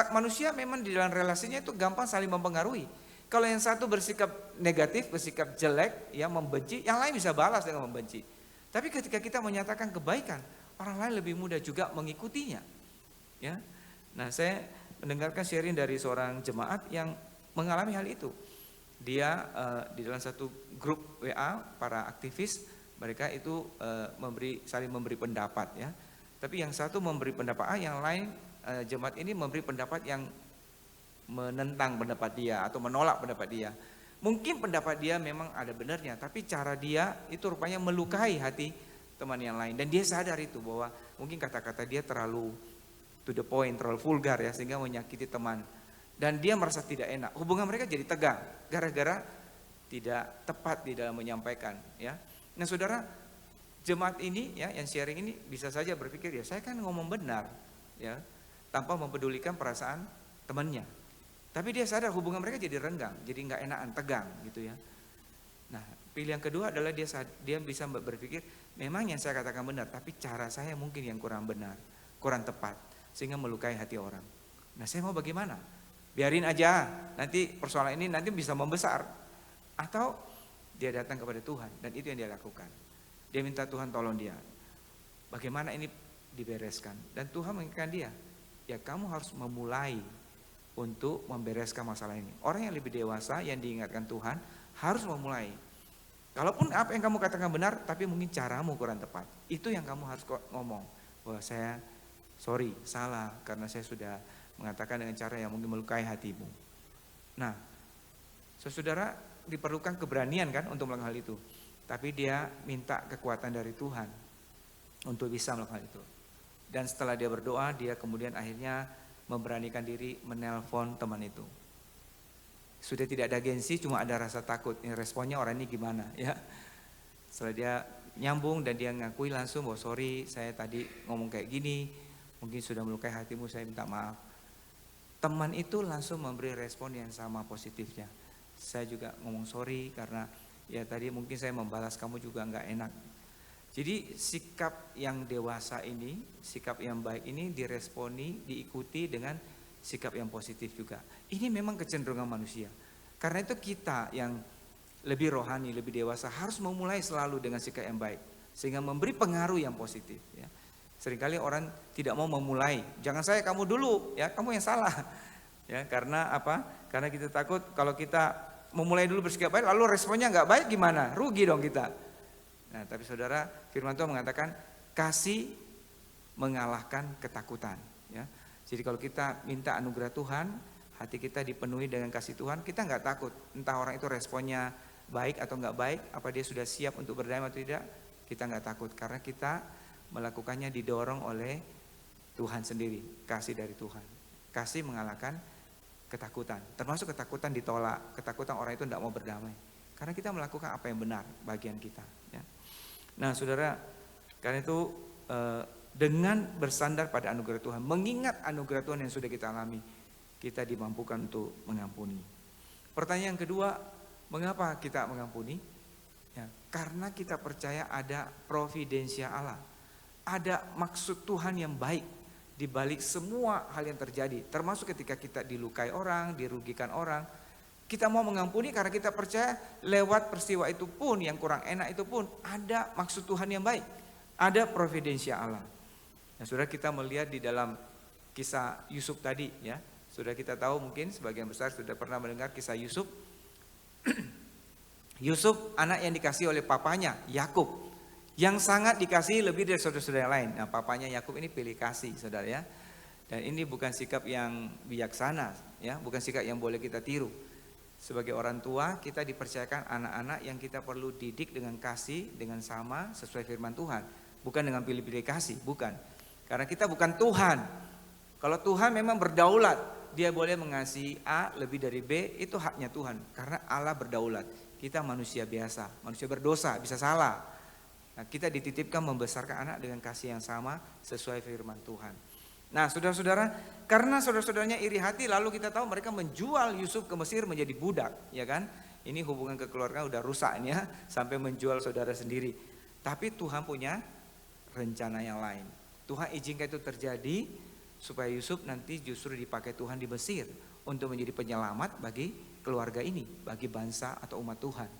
manusia memang di dalam relasinya itu gampang saling mempengaruhi. Kalau yang satu bersikap negatif, bersikap jelek, ya membenci, yang lain bisa balas dengan membenci. Tapi ketika kita menyatakan kebaikan, orang lain lebih mudah juga mengikutinya. Ya, nah saya mendengarkan sharing dari seorang jemaat yang mengalami hal itu. Dia di dalam satu grup WA para aktivis, mereka itu saling memberi pendapat, ya. Tapi yang satu memberi pendapat A, yang lain jemaat ini memberi pendapat yang menentang pendapat dia atau menolak pendapat dia. Mungkin pendapat dia memang ada benarnya, tapi cara dia itu rupanya melukai hati teman yang lain. Dan dia sadar itu bahwa mungkin kata-kata dia terlalu to the point, terlalu vulgar, ya, sehingga menyakiti teman. Dan dia merasa tidak enak. Hubungan mereka jadi tegang gara-gara tidak tepat di dalam menyampaikan, ya. Nah, saudara, jemaat ini, ya, yang sharing ini bisa saja berpikir, ya saya kan ngomong benar, ya, tanpa mempedulikan perasaan temannya. Tapi dia sadar hubungan mereka jadi renggang, jadi nggak enakan, tegang gitu, ya. Nah, pilihan kedua adalah dia bisa berpikir, memang yang saya katakan benar, tapi cara saya mungkin yang kurang benar, kurang tepat, sehingga melukai hati orang. Nah, saya mau bagaimana? Biarin aja, nanti persoalan ini nanti bisa membesar. Atau dia datang kepada Tuhan, dan itu yang dia lakukan. Dia minta Tuhan tolong dia. Bagaimana ini dibereskan? Dan Tuhan mengingatkan dia, ya kamu harus memulai untuk membereskan masalah ini. Orang yang lebih dewasa yang diingatkan Tuhan harus memulai. Kalaupun apa yang kamu katakan benar, tapi mungkin caramu kurang tepat. Itu yang kamu harus ngomong, bahwa saya sorry, salah, karena saya sudah mengatakan dengan cara yang mungkin melukai hatimu. Nah, saudara, diperlukan keberanian kan untuk melakukan hal itu. Tapi dia minta kekuatan dari Tuhan untuk bisa melakukan itu. Dan setelah dia berdoa, dia kemudian akhirnya memberanikan diri menelpon teman itu. Sudah tidak ada gengsi, cuma ada rasa takut. Ini responnya orang ini gimana, ya? Setelah dia nyambung dan dia ngakui langsung bahwa sorry, saya tadi ngomong kayak gini, mungkin sudah melukai hatimu, saya minta maaf. Teman itu langsung memberi respon yang sama positifnya. Saya juga ngomong sorry karena ya tadi mungkin saya membalas kamu juga nggak enak. Jadi sikap yang dewasa ini, sikap yang baik ini diresponi, diikuti dengan sikap yang positif juga. Ini memang kecenderungan manusia. Karena itu kita yang lebih rohani, lebih dewasa harus memulai selalu dengan sikap yang baik, sehingga memberi pengaruh yang positif, ya. Seringkali orang tidak mau memulai, jangan saya, kamu dulu, ya, kamu yang salah, ya. Karena apa? Karena kita takut kalau kita memulai dulu bersikap baik, lalu responnya nggak baik gimana? Rugi dong kita. Nah, tapi saudara, firman Tuhan mengatakan kasih mengalahkan ketakutan, ya. Jadi kalau kita minta anugerah Tuhan, hati kita dipenuhi dengan kasih Tuhan, kita nggak takut. Entah orang itu responnya baik atau nggak baik, apa dia sudah siap untuk berdamai atau tidak, kita nggak takut karena kita melakukannya didorong oleh Tuhan sendiri, kasih dari Tuhan. Kasih mengalahkan ketakutan, termasuk ketakutan ditolak, ketakutan orang itu tidak mau berdamai. Karena kita melakukan apa yang benar bagian kita, ya. Nah, saudara, karena itu dengan bersandar pada anugerah Tuhan, mengingat anugerah Tuhan yang sudah kita alami, kita dimampukan untuk mengampuni. Pertanyaan kedua, mengapa kita mengampuni? Ya, karena kita percaya ada providensia Allah, ada maksud Tuhan yang baik di balik semua hal yang terjadi, termasuk ketika kita dilukai orang, dirugikan orang. Kita mau mengampuni karena kita percaya lewat peristiwa itu pun, yang kurang enak itu pun, ada maksud Tuhan yang baik, ada providensia Allah. Nah, saudara, kita melihat di dalam kisah Yusuf tadi, ya. Sudah kita tahu, mungkin sebagian besar sudah pernah mendengar kisah Yusuf. Yusuf anak yang dikasih oleh papanya Yakub, yang sangat dikasih lebih dari saudara-saudara yang lain. Nah, papanya Yakub ini pilih kasih, saudara ya. Dan ini bukan sikap yang bijaksana, ya, bukan sikap yang boleh kita tiru. Sebagai orang tua, kita dipercayakan anak-anak yang kita perlu didik dengan kasih, dengan sama sesuai firman Tuhan, bukan dengan pilih-pilih kasih, bukan. Karena kita bukan Tuhan. Kalau Tuhan memang berdaulat, dia boleh mengasihi A lebih dari B, itu haknya Tuhan. Karena Allah berdaulat. Kita manusia biasa, manusia berdosa, bisa salah. Nah, kita dititipkan membesarkan anak dengan kasih yang sama sesuai firman Tuhan. Nah, saudara-saudara, karena saudara-saudaranya iri hati, lalu kita tahu mereka menjual Yusuf ke Mesir menjadi budak, ya kan? Ini hubungan kekeluargaan udah rusak ya, sampai menjual saudara sendiri. Tapi Tuhan punya rencana yang lain. Tuhan izinkan itu terjadi supaya Yusuf nanti justru dipakai Tuhan di Mesir untuk menjadi penyelamat bagi keluarga ini, bagi bangsa atau umat Tuhan.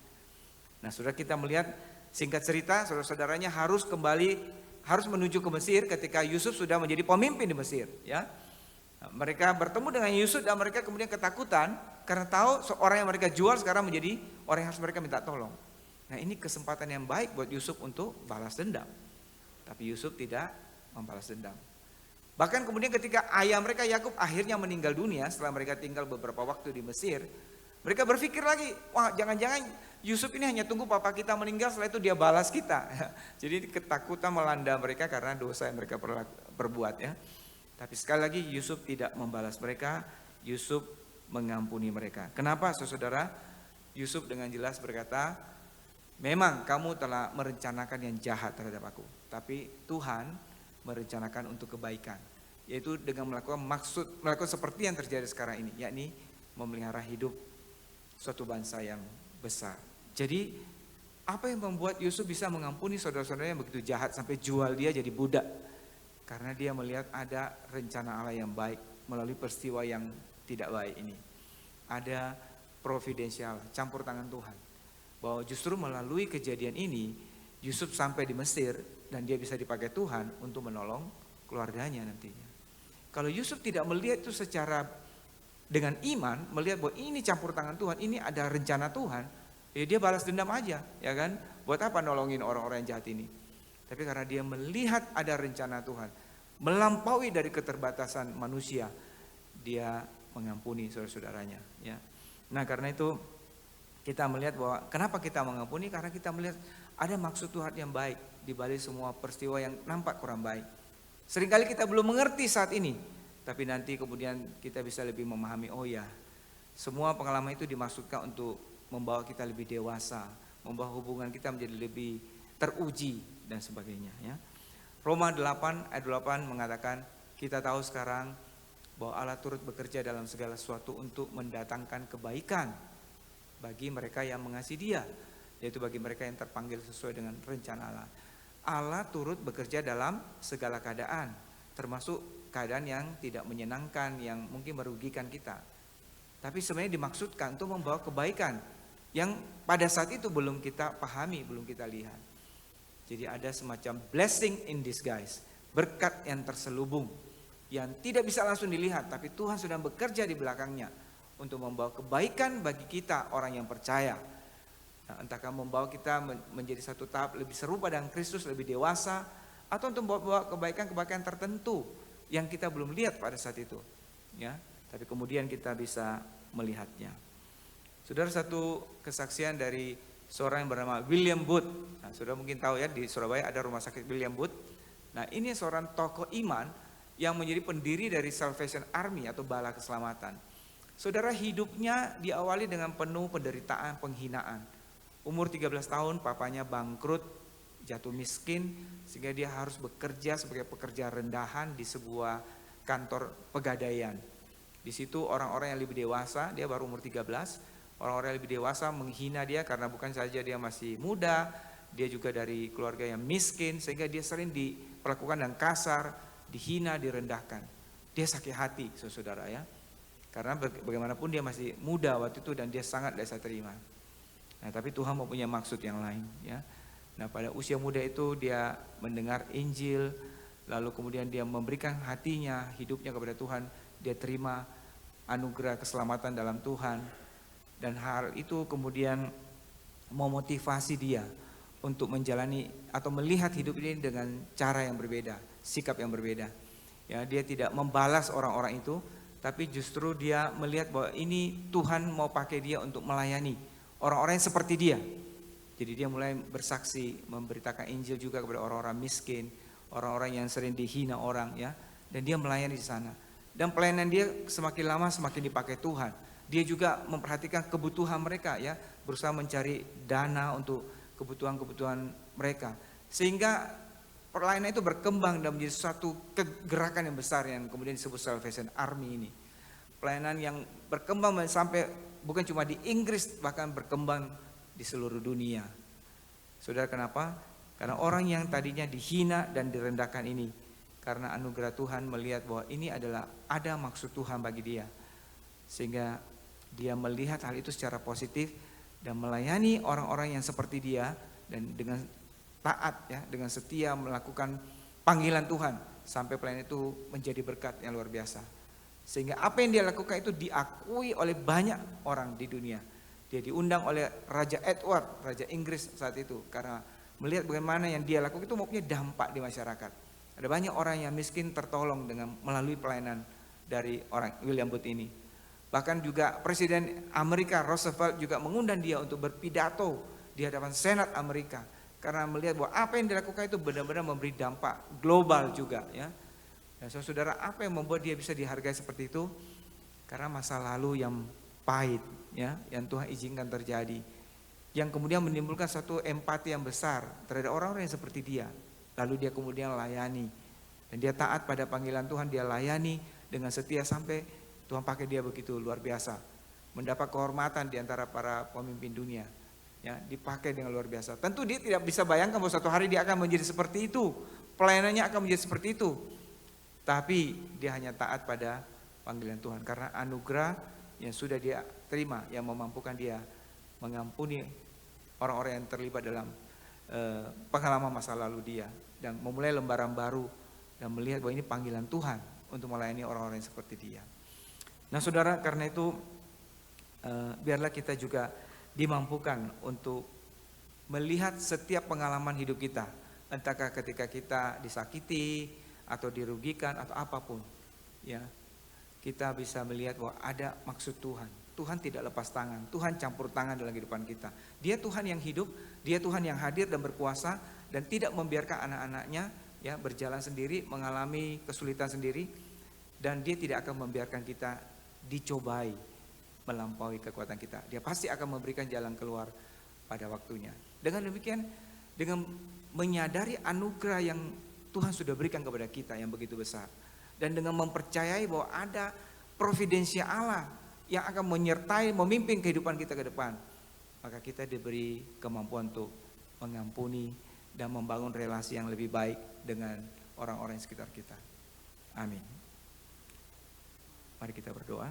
Nah, saudara, kita melihat singkat cerita, saudara-saudaranya harus menuju ke Mesir ketika Yusuf sudah menjadi pemimpin di Mesir, ya. Nah, mereka bertemu dengan Yusuf dan mereka kemudian ketakutan karena tahu seorang yang mereka jual sekarang menjadi orang yang harus mereka minta tolong. Nah, ini kesempatan yang baik buat Yusuf untuk balas dendam. Tapi Yusuf tidak membalas dendam. Bahkan kemudian ketika ayah mereka Yakub akhirnya meninggal dunia setelah mereka tinggal beberapa waktu di Mesir, mereka berpikir lagi, wah, jangan-jangan Yusuf ini hanya tunggu papa kita meninggal, setelah itu dia balas kita. Jadi ketakutan melanda mereka karena dosa yang mereka perbuat, ya. Tapi sekali lagi Yusuf tidak membalas mereka, Yusuf mengampuni mereka. Kenapa, saudara? Yusuf dengan jelas berkata, memang kamu telah merencanakan yang jahat terhadap aku, tapi Tuhan merencanakan untuk kebaikan, yaitu dengan melakukan seperti yang terjadi sekarang ini, yakni memelihara hidup suatu bangsa yang besar. Jadi apa yang membuat Yusuf bisa mengampuni saudara-saudaranya yang begitu jahat sampai jual dia jadi budak? Karena dia melihat ada rencana Allah yang baik melalui peristiwa yang tidak baik ini. Ada providensial, campur tangan Tuhan. Bahwa justru melalui kejadian ini Yusuf sampai di Mesir dan dia bisa dipakai Tuhan untuk menolong keluarganya nantinya. Kalau Yusuf tidak melihat itu secara dengan iman, melihat bahwa ini campur tangan Tuhan, ini ada rencana Tuhan, ya dia balas dendam aja, ya kan? Buat apa nolongin orang-orang yang jahat ini? Tapi karena dia melihat ada rencana Tuhan, melampaui dari keterbatasan manusia, dia mengampuni saudara-saudaranya, ya. Nah, karena itu kita melihat bahwa kenapa kita mengampuni? Karena kita melihat ada maksud Tuhan yang baik di balik semua peristiwa yang nampak kurang baik. Seringkali kita belum mengerti saat ini, tapi nanti kemudian kita bisa lebih memahami, oh ya, semua pengalaman itu dimaksudkan untuk membawa kita lebih dewasa, membawa hubungan kita menjadi lebih teruji dan sebagainya, ya. Roma 8 ayat 8 mengatakan, kita tahu sekarang bahwa Allah turut bekerja dalam segala sesuatu untuk mendatangkan kebaikan bagi mereka yang mengasihi Dia, yaitu bagi mereka yang terpanggil sesuai dengan rencana Allah. Allah turut bekerja dalam segala keadaan, termasuk keadaan yang tidak menyenangkan, yang mungkin merugikan kita. Tapi sebenarnya dimaksudkan untuk membawa kebaikan yang pada saat itu belum kita pahami, belum kita lihat. Jadi ada semacam blessing in disguise, berkat yang terselubung, yang tidak bisa langsung dilihat, tapi Tuhan sedang bekerja di belakangnya untuk membawa kebaikan bagi kita orang yang percaya. Nah, entahkah membawa kita menjadi satu tahap lebih serupa dengan Kristus, lebih dewasa, atau untuk membawa kebaikan-kebaikan tertentu yang kita belum lihat pada saat itu, ya. Tapi kemudian kita bisa melihatnya. Saudara, satu kesaksian dari seorang yang bernama William Booth. Nah, saudara mungkin tahu ya, di Surabaya ada rumah sakit William Booth. Nah, ini seorang tokoh iman yang menjadi pendiri dari Salvation Army atau Bala Keselamatan. Saudara, hidupnya diawali dengan penuh penderitaan, penghinaan. Umur 13 tahun papanya bangkrut, jatuh miskin, sehingga dia harus bekerja sebagai pekerja rendahan di sebuah kantor pegadaian. Di situ orang-orang yang lebih dewasa, dia baru umur 13, orang-orang yang lebih dewasa menghina dia karena bukan saja dia masih muda, dia juga dari keluarga yang miskin, sehingga dia sering diperlakukan dengan kasar, dihina, direndahkan. Dia sakit hati, saudara ya. Karena bagaimanapun dia masih muda waktu itu dan dia sangat tidak bisa terima. Nah, tapi Tuhan mempunyai maksud yang lain, ya. Nah, pada usia muda itu dia mendengar Injil, lalu kemudian dia memberikan hatinya, hidupnya kepada Tuhan, dia terima anugerah keselamatan dalam Tuhan. Dan hal itu kemudian memotivasi dia untuk menjalani atau melihat hidup ini dengan cara yang berbeda, sikap yang berbeda. Ya, dia tidak membalas orang-orang itu, tapi justru dia melihat bahwa ini Tuhan mau pakai dia untuk melayani orang-orang yang seperti dia. Jadi dia mulai bersaksi, memberitakan Injil juga kepada orang-orang miskin, orang-orang yang sering dihina orang, ya. Dan dia melayani di sana. Dan pelayanan dia semakin lama semakin dipakai Tuhan. Dia juga memperhatikan kebutuhan mereka, ya, berusaha mencari dana untuk kebutuhan-kebutuhan mereka. Sehingga pelayanan itu berkembang dan menjadi suatu kegerakan yang besar yang kemudian disebut Salvation Army ini. Pelayanan yang berkembang sampai bukan cuma di Inggris, bahkan berkembang di seluruh dunia. Saudara, kenapa? Karena orang yang tadinya dihina dan direndahkan ini, karena anugerah Tuhan melihat bahwa ini adalah ada maksud Tuhan bagi dia, sehingga dia melihat hal itu secara positif dan melayani orang-orang yang seperti dia, dan dengan taat, ya, dengan setia melakukan panggilan Tuhan sampai pelayanan itu menjadi berkat yang luar biasa. Sehingga apa yang dia lakukan itu diakui oleh banyak orang di dunia. Dia diundang oleh Raja Edward, Raja Inggris saat itu, karena melihat bagaimana yang dia lakukan itu mempunyai dampak di masyarakat. Ada banyak orang yang miskin tertolong dengan melalui pelayanan dari orang William Booth ini. Bahkan juga Presiden Amerika Roosevelt juga mengundang dia untuk berpidato di hadapan Senat Amerika, karena melihat bahwa apa yang dilakukan itu benar-benar memberi dampak global juga, ya. Dan saudara, apa yang membuat dia bisa dihargai seperti itu? Karena masa lalu yang pahit, ya, yang Tuhan izinkan terjadi, yang kemudian menimbulkan satu empati yang besar terhadap orang-orang yang seperti dia. Lalu dia kemudian layani, dan dia taat pada panggilan Tuhan, dia layani dengan setia sampai Tuhan pakai dia begitu luar biasa, mendapat kehormatan di antara para pemimpin dunia, ya, dipakai dengan luar biasa. Tentu dia tidak bisa bayangkan bahwa suatu hari dia akan menjadi seperti itu, pelayanannya akan menjadi seperti itu. Tapi dia hanya taat pada panggilan Tuhan karena anugerah yang sudah dia terima, yang memampukan dia mengampuni orang-orang yang terlibat dalam pengalaman masa lalu dia, dan memulai lembaran baru dan melihat bahwa ini panggilan Tuhan untuk melayani orang-orang yang seperti dia. Nah saudara, karena itu biarlah kita juga dimampukan untuk melihat setiap pengalaman hidup kita, entahkah ketika kita disakiti atau dirugikan atau apapun, ya, kita bisa melihat bahwa ada maksud Tuhan. Tuhan tidak lepas tangan, Tuhan campur tangan dalam kehidupan kita. Dia Tuhan yang hidup, dia Tuhan yang hadir dan berkuasa, dan tidak membiarkan anak-anaknya, ya, berjalan sendiri, mengalami kesulitan sendiri, dan dia tidak akan membiarkan kita dicobai melampaui kekuatan kita. Dia pasti akan memberikan jalan keluar pada waktunya. Dengan demikian, dengan menyadari anugerah yang Tuhan sudah berikan kepada kita yang begitu besar, dan dengan mempercayai bahwa ada providensia Allah yang akan menyertai, memimpin kehidupan kita ke depan, maka kita diberi kemampuan untuk mengampuni dan membangun relasi yang lebih baik dengan orang-orang di sekitar kita. Amin. Mari kita berdoa.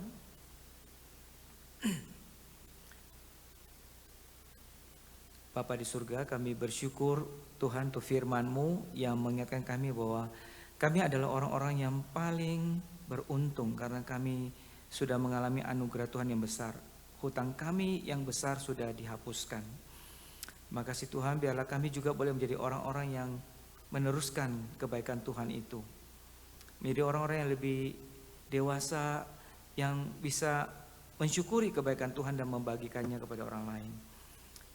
Bapa di surga, kami bersyukur Tuhan untuk firman-Mu yang mengingatkan kami bahwa kami adalah orang-orang yang paling beruntung karena kami sudah mengalami anugerah Tuhan yang besar. Hutang kami yang besar sudah dihapuskan. Makasih Tuhan, biarlah kami juga boleh menjadi orang-orang yang meneruskan kebaikan Tuhan itu. Menjadi orang-orang yang lebih dewasa, yang bisa mensyukuri kebaikan Tuhan dan membagikannya kepada orang lain.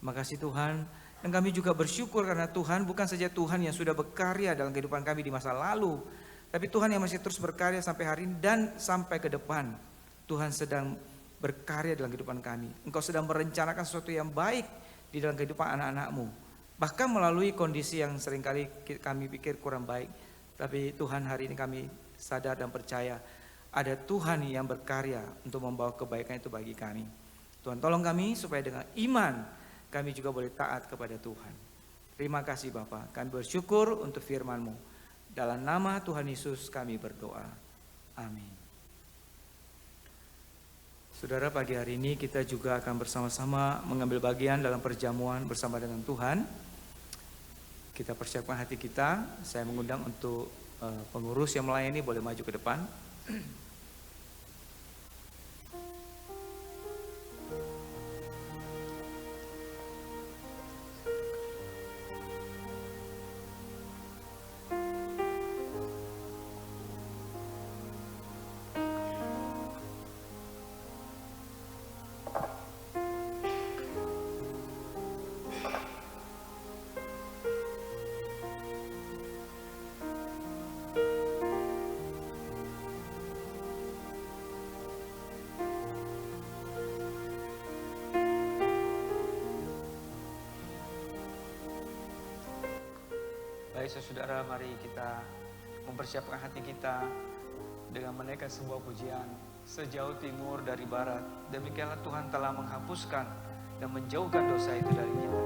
Makasih Tuhan, dan kami juga bersyukur karena Tuhan bukan saja Tuhan yang sudah berkarya dalam kehidupan kami di masa lalu, tapi Tuhan yang masih terus berkarya sampai hari ini dan sampai ke depan. Tuhan sedang berkarya dalam kehidupan kami. Engkau sedang merencanakan sesuatu yang baik di dalam kehidupan anak-anak-Mu, bahkan melalui kondisi yang seringkali kami pikir kurang baik. Tapi Tuhan, hari ini kami sadar dan percaya ada Tuhan yang berkarya untuk membawa kebaikan itu bagi kami. Tuhan, tolong kami supaya dengan iman kami juga boleh taat kepada Tuhan. Terima kasih Bapa, kami bersyukur untuk firman-Mu. Dalam nama Tuhan Yesus kami berdoa. Amin. Saudara, pagi hari ini kita juga akan bersama-sama mengambil bagian dalam perjamuan bersama dengan Tuhan. Kita persiapkan hati kita. Saya mengundang untuk pengurus yang melayani boleh maju ke depan. Baik saudara, mari kita mempersiapkan hati kita dengan menaikkan sebuah pujian. Sejauh timur dari barat, demikianlah Tuhan telah menghapuskan dan menjauhkan dosa itu dari kita.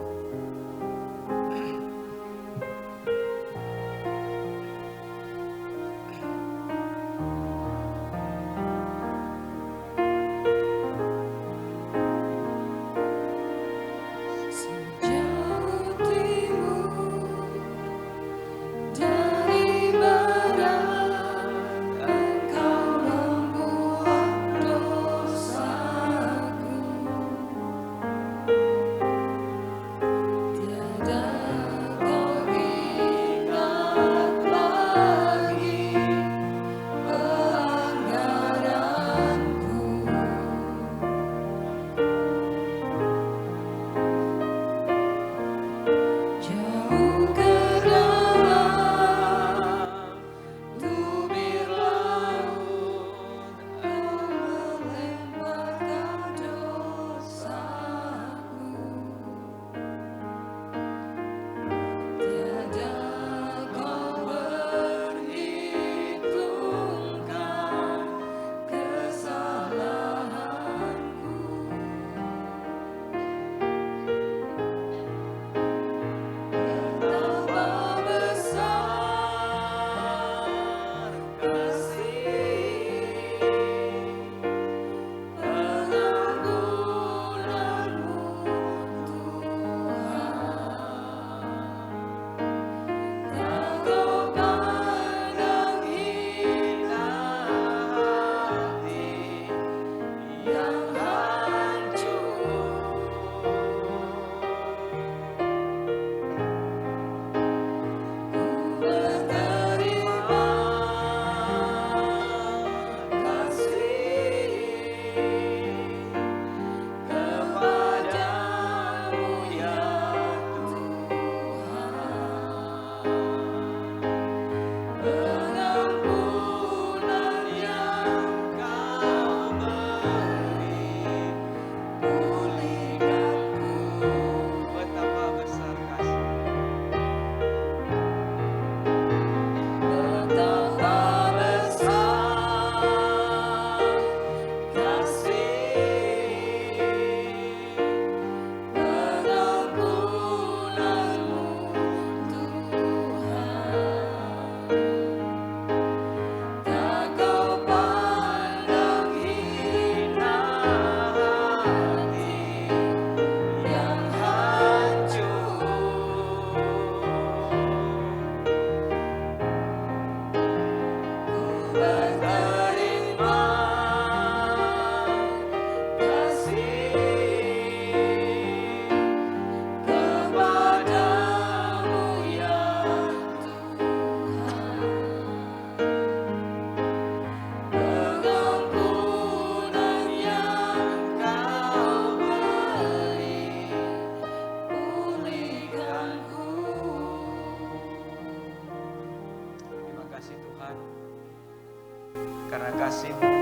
Karena kasih-Mu,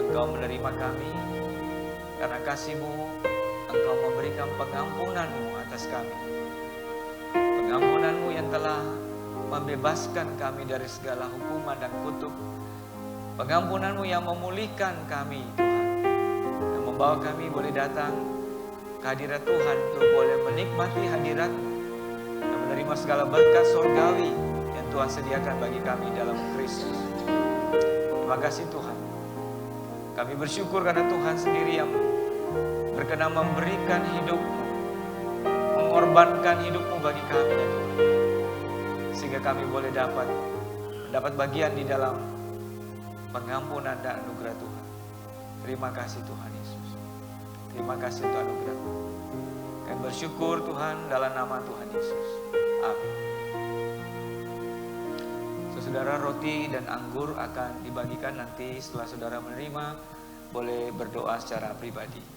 Engkau menerima kami. Karena kasih-Mu, Engkau memberikan pengampunan-Mu atas kami. Pengampunan-Mu yang telah membebaskan kami dari segala hukuman dan kutuk. Pengampunan-Mu yang memulihkan kami, Tuhan. Dan membawa kami boleh datang ke hadirat Tuhan untuk boleh menikmati hadirat-Mu dan menerima segala berkat surgawi yang Tuhan sediakan bagi kami dalam Kristus. Terima kasih Tuhan. Kami bersyukur karena Tuhan sendiri yang berkenan memberikan hidup-Mu, mengorbankan hidup-Mu bagi kami ya Tuhan. Sehingga kami boleh mendapat bagian di dalam pengampunan dan anugerah Tuhan. Terima kasih Tuhan Yesus. Terima kasih untuk anugerah-Mu. Kami bersyukur Tuhan dalam nama Tuhan Yesus. Amin. Saudara, roti dan anggur akan dibagikan nanti setelah saudara menerima. Boleh berdoa secara pribadi.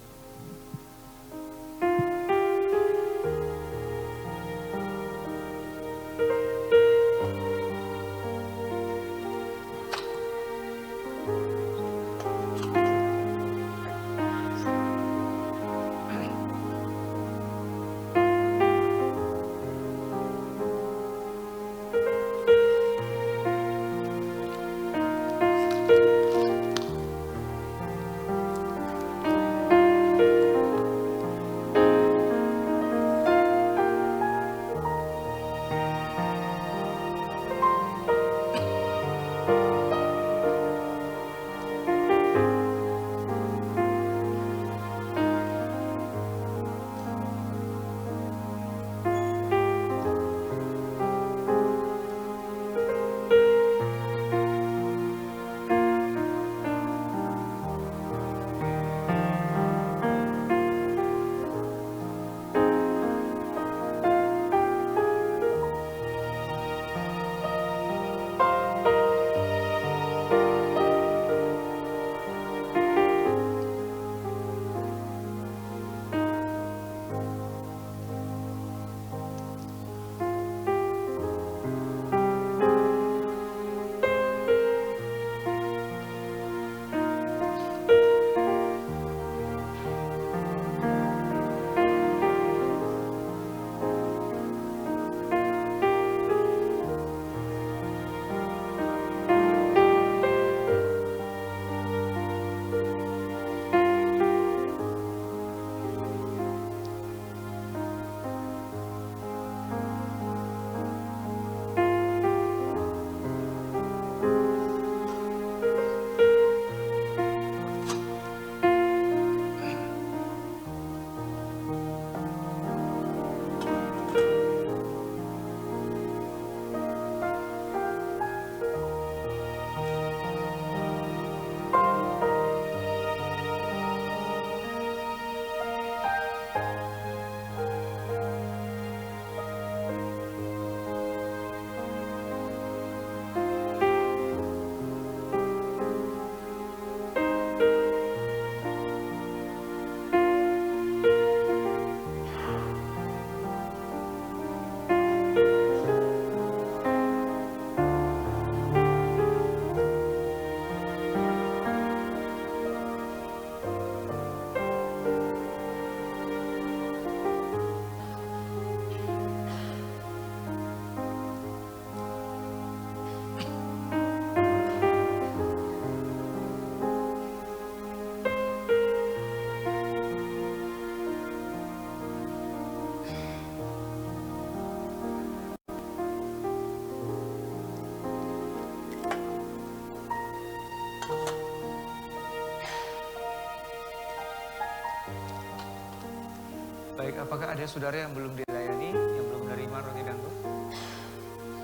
Baik, apakah ada saudara yang belum dilayani, yang belum menerima roti dangdut?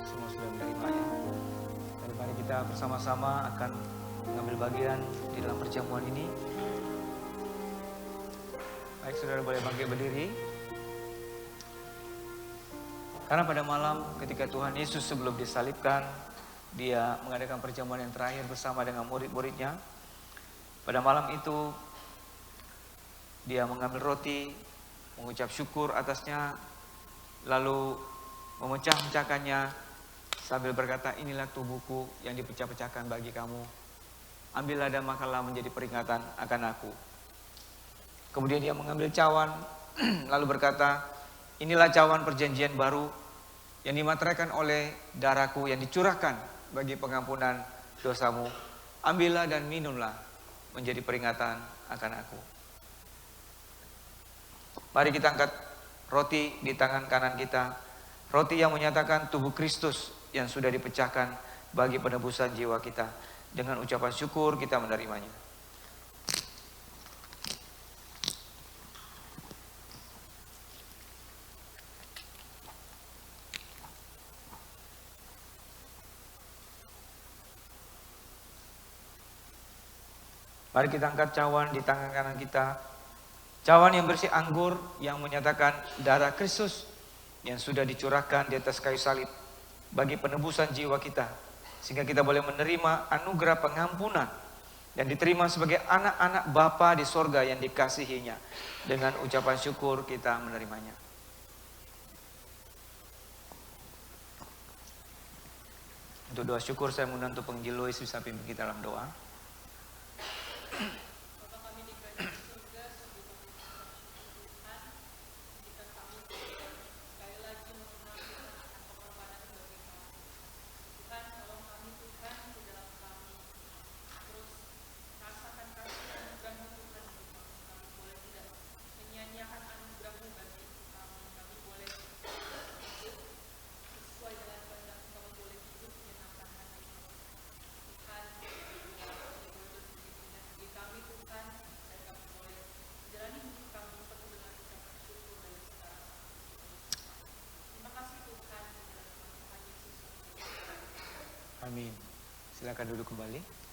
Semua sudah menerima ya. Dan mari kita bersama-sama akan mengambil bagian di dalam perjamuan ini. Baik, saudara boleh bangkit berdiri. Karena pada malam ketika Tuhan Yesus sebelum disalibkan, dia mengadakan perjamuan yang terakhir bersama dengan murid-muridnya. Pada malam itu, dia mengambil roti, mengucap syukur atasnya, lalu memecah-mecahkannya sambil berkata, inilah tubuhku yang dipecah-pecahkan bagi kamu. Ambillah dan makanlah menjadi peringatan akan aku. Kemudian dia mengambil cawan, lalu berkata, inilah cawan perjanjian baru yang dimateraikan oleh darahku yang dicurahkan bagi pengampunan dosamu. Ambillah dan minumlah menjadi peringatan akan aku. Mari kita angkat roti di tangan kanan kita. Roti yang menyatakan tubuh Kristus yang sudah dipecahkan bagi penebusan jiwa kita. Dengan ucapan syukur kita menerimanya. Mari kita angkat cawan di tangan kanan kita. Cawan yang bersih anggur yang menyatakan darah Kristus yang sudah dicurahkan di atas kayu salib bagi penebusan jiwa kita. Sehingga kita boleh menerima anugerah pengampunan dan diterima sebagai anak-anak Bapa di sorga yang dikasihinya. Dengan ucapan syukur kita menerimanya. Untuk doa syukur saya mengundang untuk penginjil Louis bisa pimpin kita dalam doa. Amin. Silakan duduk kembali.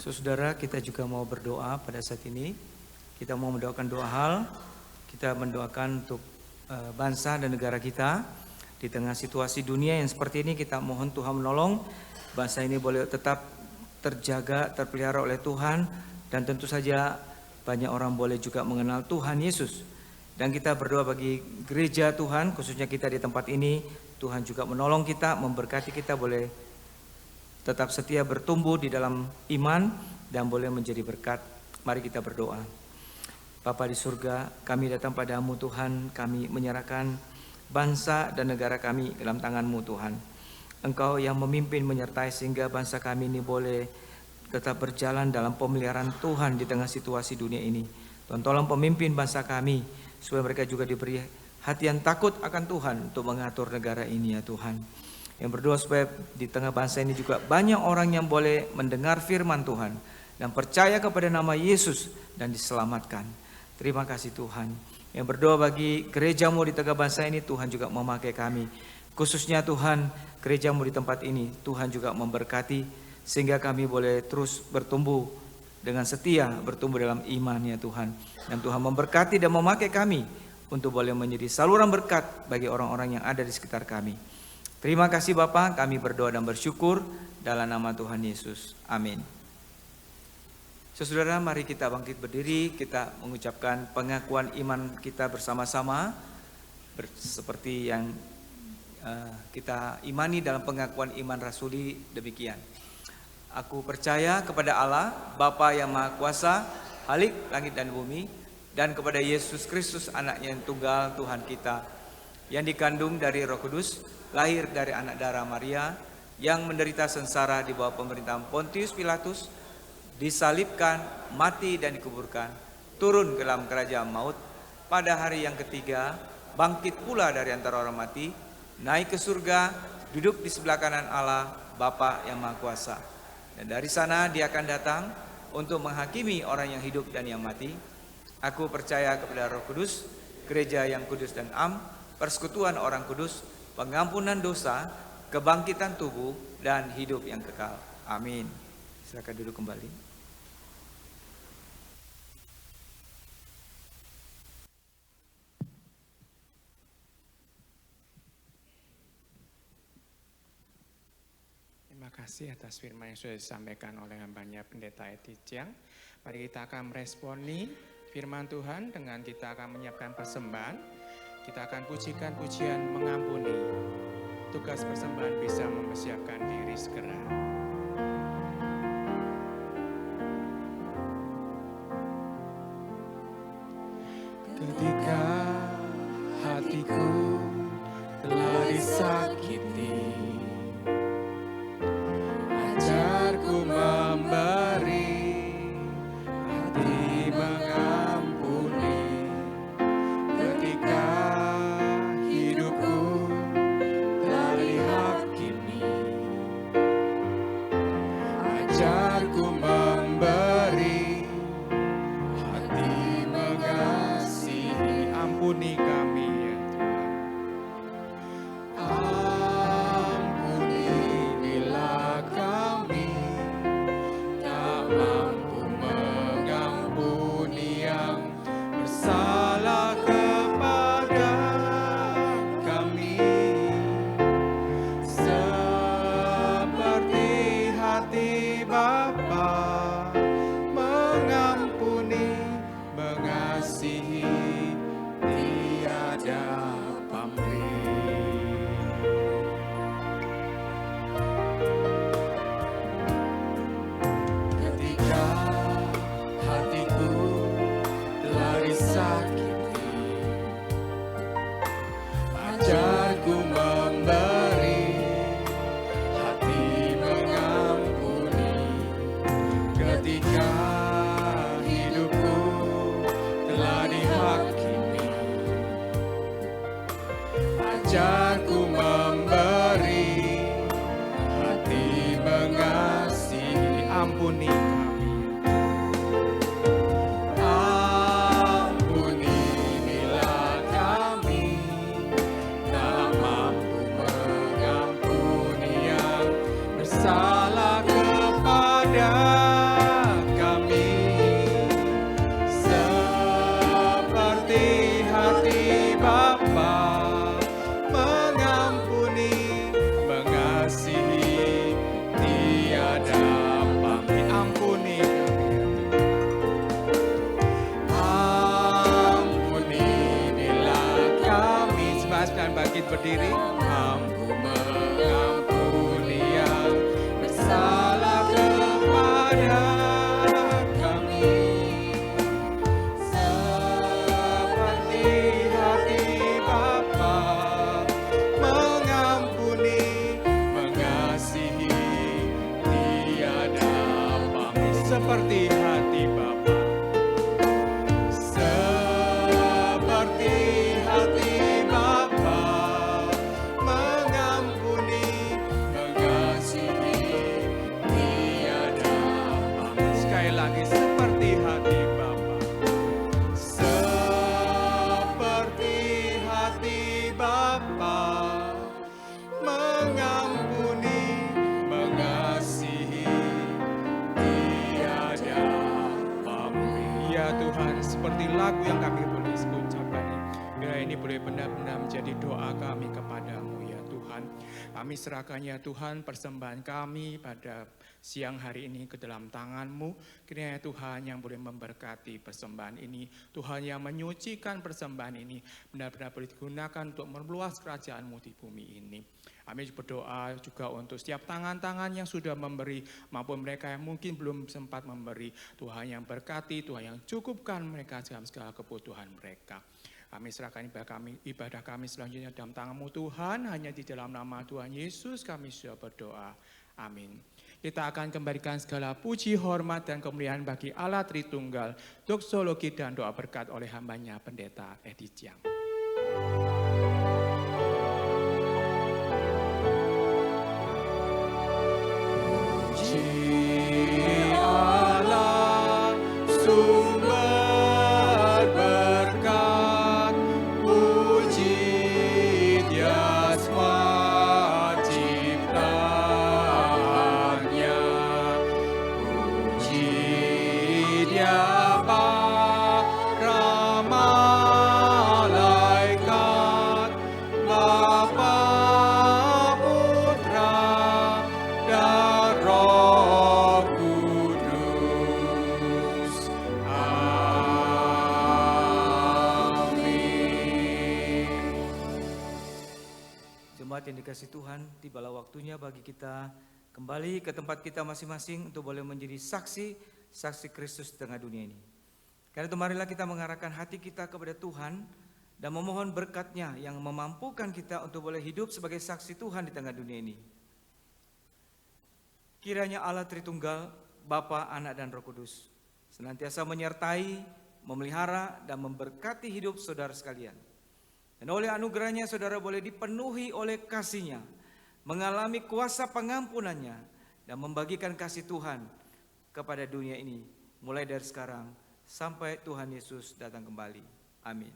Saudara, kita juga mau berdoa pada saat ini. Kita mau mendoakan dua hal. Kita mendoakan untuk bangsa dan negara kita. Di tengah situasi dunia yang seperti ini, kita mohon Tuhan menolong. Bangsa ini boleh tetap terjaga, terpelihara oleh Tuhan. Dan tentu saja banyak orang boleh juga mengenal Tuhan Yesus. Dan kita berdoa bagi gereja Tuhan, khususnya kita di tempat ini. Tuhan juga menolong kita, memberkati kita boleh tetap setia bertumbuh di dalam iman dan boleh menjadi berkat. Mari kita berdoa. Bapa di surga, kami datang padamu Tuhan, kami menyerahkan bangsa dan negara kami dalam tangan-Mu Tuhan. Engkau yang memimpin menyertai sehingga bangsa kami ini boleh tetap berjalan dalam pemeliharaan Tuhan di tengah situasi dunia ini. Tuhan tolong pemimpin bangsa kami supaya mereka juga diberi hati yang takut akan Tuhan untuk mengatur negara ini ya Tuhan. Yang berdoa supaya di tengah bangsa ini juga banyak orang yang boleh mendengar firman Tuhan dan percaya kepada nama Yesus dan diselamatkan. Terima kasih Tuhan. Yang berdoa bagi gereja-Mu di tengah bangsa ini, Tuhan juga memakai kami. Khususnya Tuhan, gereja-Mu di tempat ini, Tuhan juga memberkati sehingga kami boleh terus bertumbuh dengan setia, bertumbuh dalam iman ya Tuhan. Dan Tuhan memberkati dan memakai kami untuk boleh menjadi saluran berkat bagi orang-orang yang ada di sekitar kami. Terima kasih Bapa, kami berdoa dan bersyukur dalam nama Tuhan Yesus. Amin. Saudara, mari kita bangkit berdiri, kita mengucapkan pengakuan iman kita bersama-sama seperti yang kita imani dalam pengakuan iman rasuli demikian. Aku percaya kepada Allah, Bapa yang Maha Kuasa, Khalik langit dan bumi, dan kepada Yesus Kristus, anaknya yang tunggal, Tuhan kita, yang dikandung dari Roh Kudus, lahir dari anak darah Maria, yang menderita sengsara di bawah pemerintahan Pontius Pilatus, disalibkan, mati dan dikuburkan, turun ke dalam kerajaan maut, pada hari yang ketiga bangkit pula dari antara orang mati, naik ke surga, duduk di sebelah kanan Allah, Bapa yang Maha Kuasa. Dan dari sana Dia akan datang untuk menghakimi orang yang hidup dan yang mati. Aku percaya kepada Roh Kudus, gereja yang kudus dan am, persekutuan orang kudus, pengampunan dosa, kebangkitan tubuh, dan hidup yang kekal. Amin. Silakan duduk kembali. Terima kasih atas firman yang sudah disampaikan oleh hambanya Pendeta Edi Jiang. Mari kita akan meresponi firman Tuhan dengan kita akan menyiapkan persembahan. Kita akan pujikan pujian mengampuni. Tugas persembahan bisa mempersiapkan diri segera. Ketika hatiku telah disakiti, ajarku memberi, hati mengampuni. Ketika hidupku telah dihakimi, ajarku memberi, hati mengasihi. Ampuni kami ya Tuhan. Ampuni bila kami tak mampu mengampuni yang bersalah kepada kami, seperti hati Bapa mengampuni, mengasihi, tiada pamrih. Ketika hatiku telah disakiti, ajarku memberi, hati mengampuni. Ketika hidupku telah dihakimi, ajarku memberi, hati mengasihi. Ampuni kami. Ampuni bila kami tak mampu mengampuni yang bersalah kepada kami, seperti hati Bapa mengampuni, mengasihi, tiada pamrih. Ampuni kami ya Tuhan. Ampuni bila kami, semangat dan bangkit berdiri, mampu mengampuni yang bersalah kepada kami, seperti hati Bapa mengampuni, mengasihi, tiada pamrih. Seperti hati Bapa, seperti hati Bapa mengampuni, mengasihi, tiada pamrih. Sekali lagi, seperti hati Bapa, seperti hati Bapa mengampuni, mengasihi, tiada pamrih. Ya Tuhan, seperti lagu yang kami boleh ucapkan, bila ini boleh benar-benar menjadi doa kami kepadamu ya Tuhan. Tuhan. Kami serahkan ya Tuhan persembahan kami pada siang hari ini ke dalam tangan-Mu. Kiranya Tuhan yang boleh memberkati persembahan ini, Tuhan yang menyucikan persembahan ini, benar-benar boleh digunakan untuk meluas kerajaan-Mu di bumi ini. Kami berdoa juga untuk setiap tangan-tangan yang sudah memberi, maupun mereka yang mungkin belum sempat memberi. Tuhan yang berkati, Tuhan yang cukupkan mereka dalam segala kebutuhan mereka. Kami serahkan ibadah kami selanjutnya dalam tangan-Mu Tuhan, hanya di dalam nama Tuhan Yesus kami sudah berdoa. Amin. Kita akan kembalikan segala puji, hormat, dan kemuliaan bagi Allah Tritunggal. Doksologi dan doa berkat oleh hambanya Pendeta Edi Jiang. Dikasih Tuhan, tibalah waktunya bagi kita kembali ke tempat kita masing-masing untuk boleh menjadi saksi Kristus di tengah dunia ini. Karena itu marilah kita mengarahkan hati kita kepada Tuhan dan memohon berkat-Nya yang memampukan kita untuk boleh hidup sebagai saksi Tuhan di tengah dunia ini. Kiranya Allah Tritunggal, Bapa, Anak, dan Roh Kudus senantiasa menyertai, memelihara, dan memberkati hidup saudara sekalian. Dan oleh anugerahnya saudara boleh dipenuhi oleh kasih-Nya, mengalami kuasa pengampunannya, dan membagikan kasih Tuhan kepada dunia ini, mulai dari sekarang sampai Tuhan Yesus datang kembali. Amin.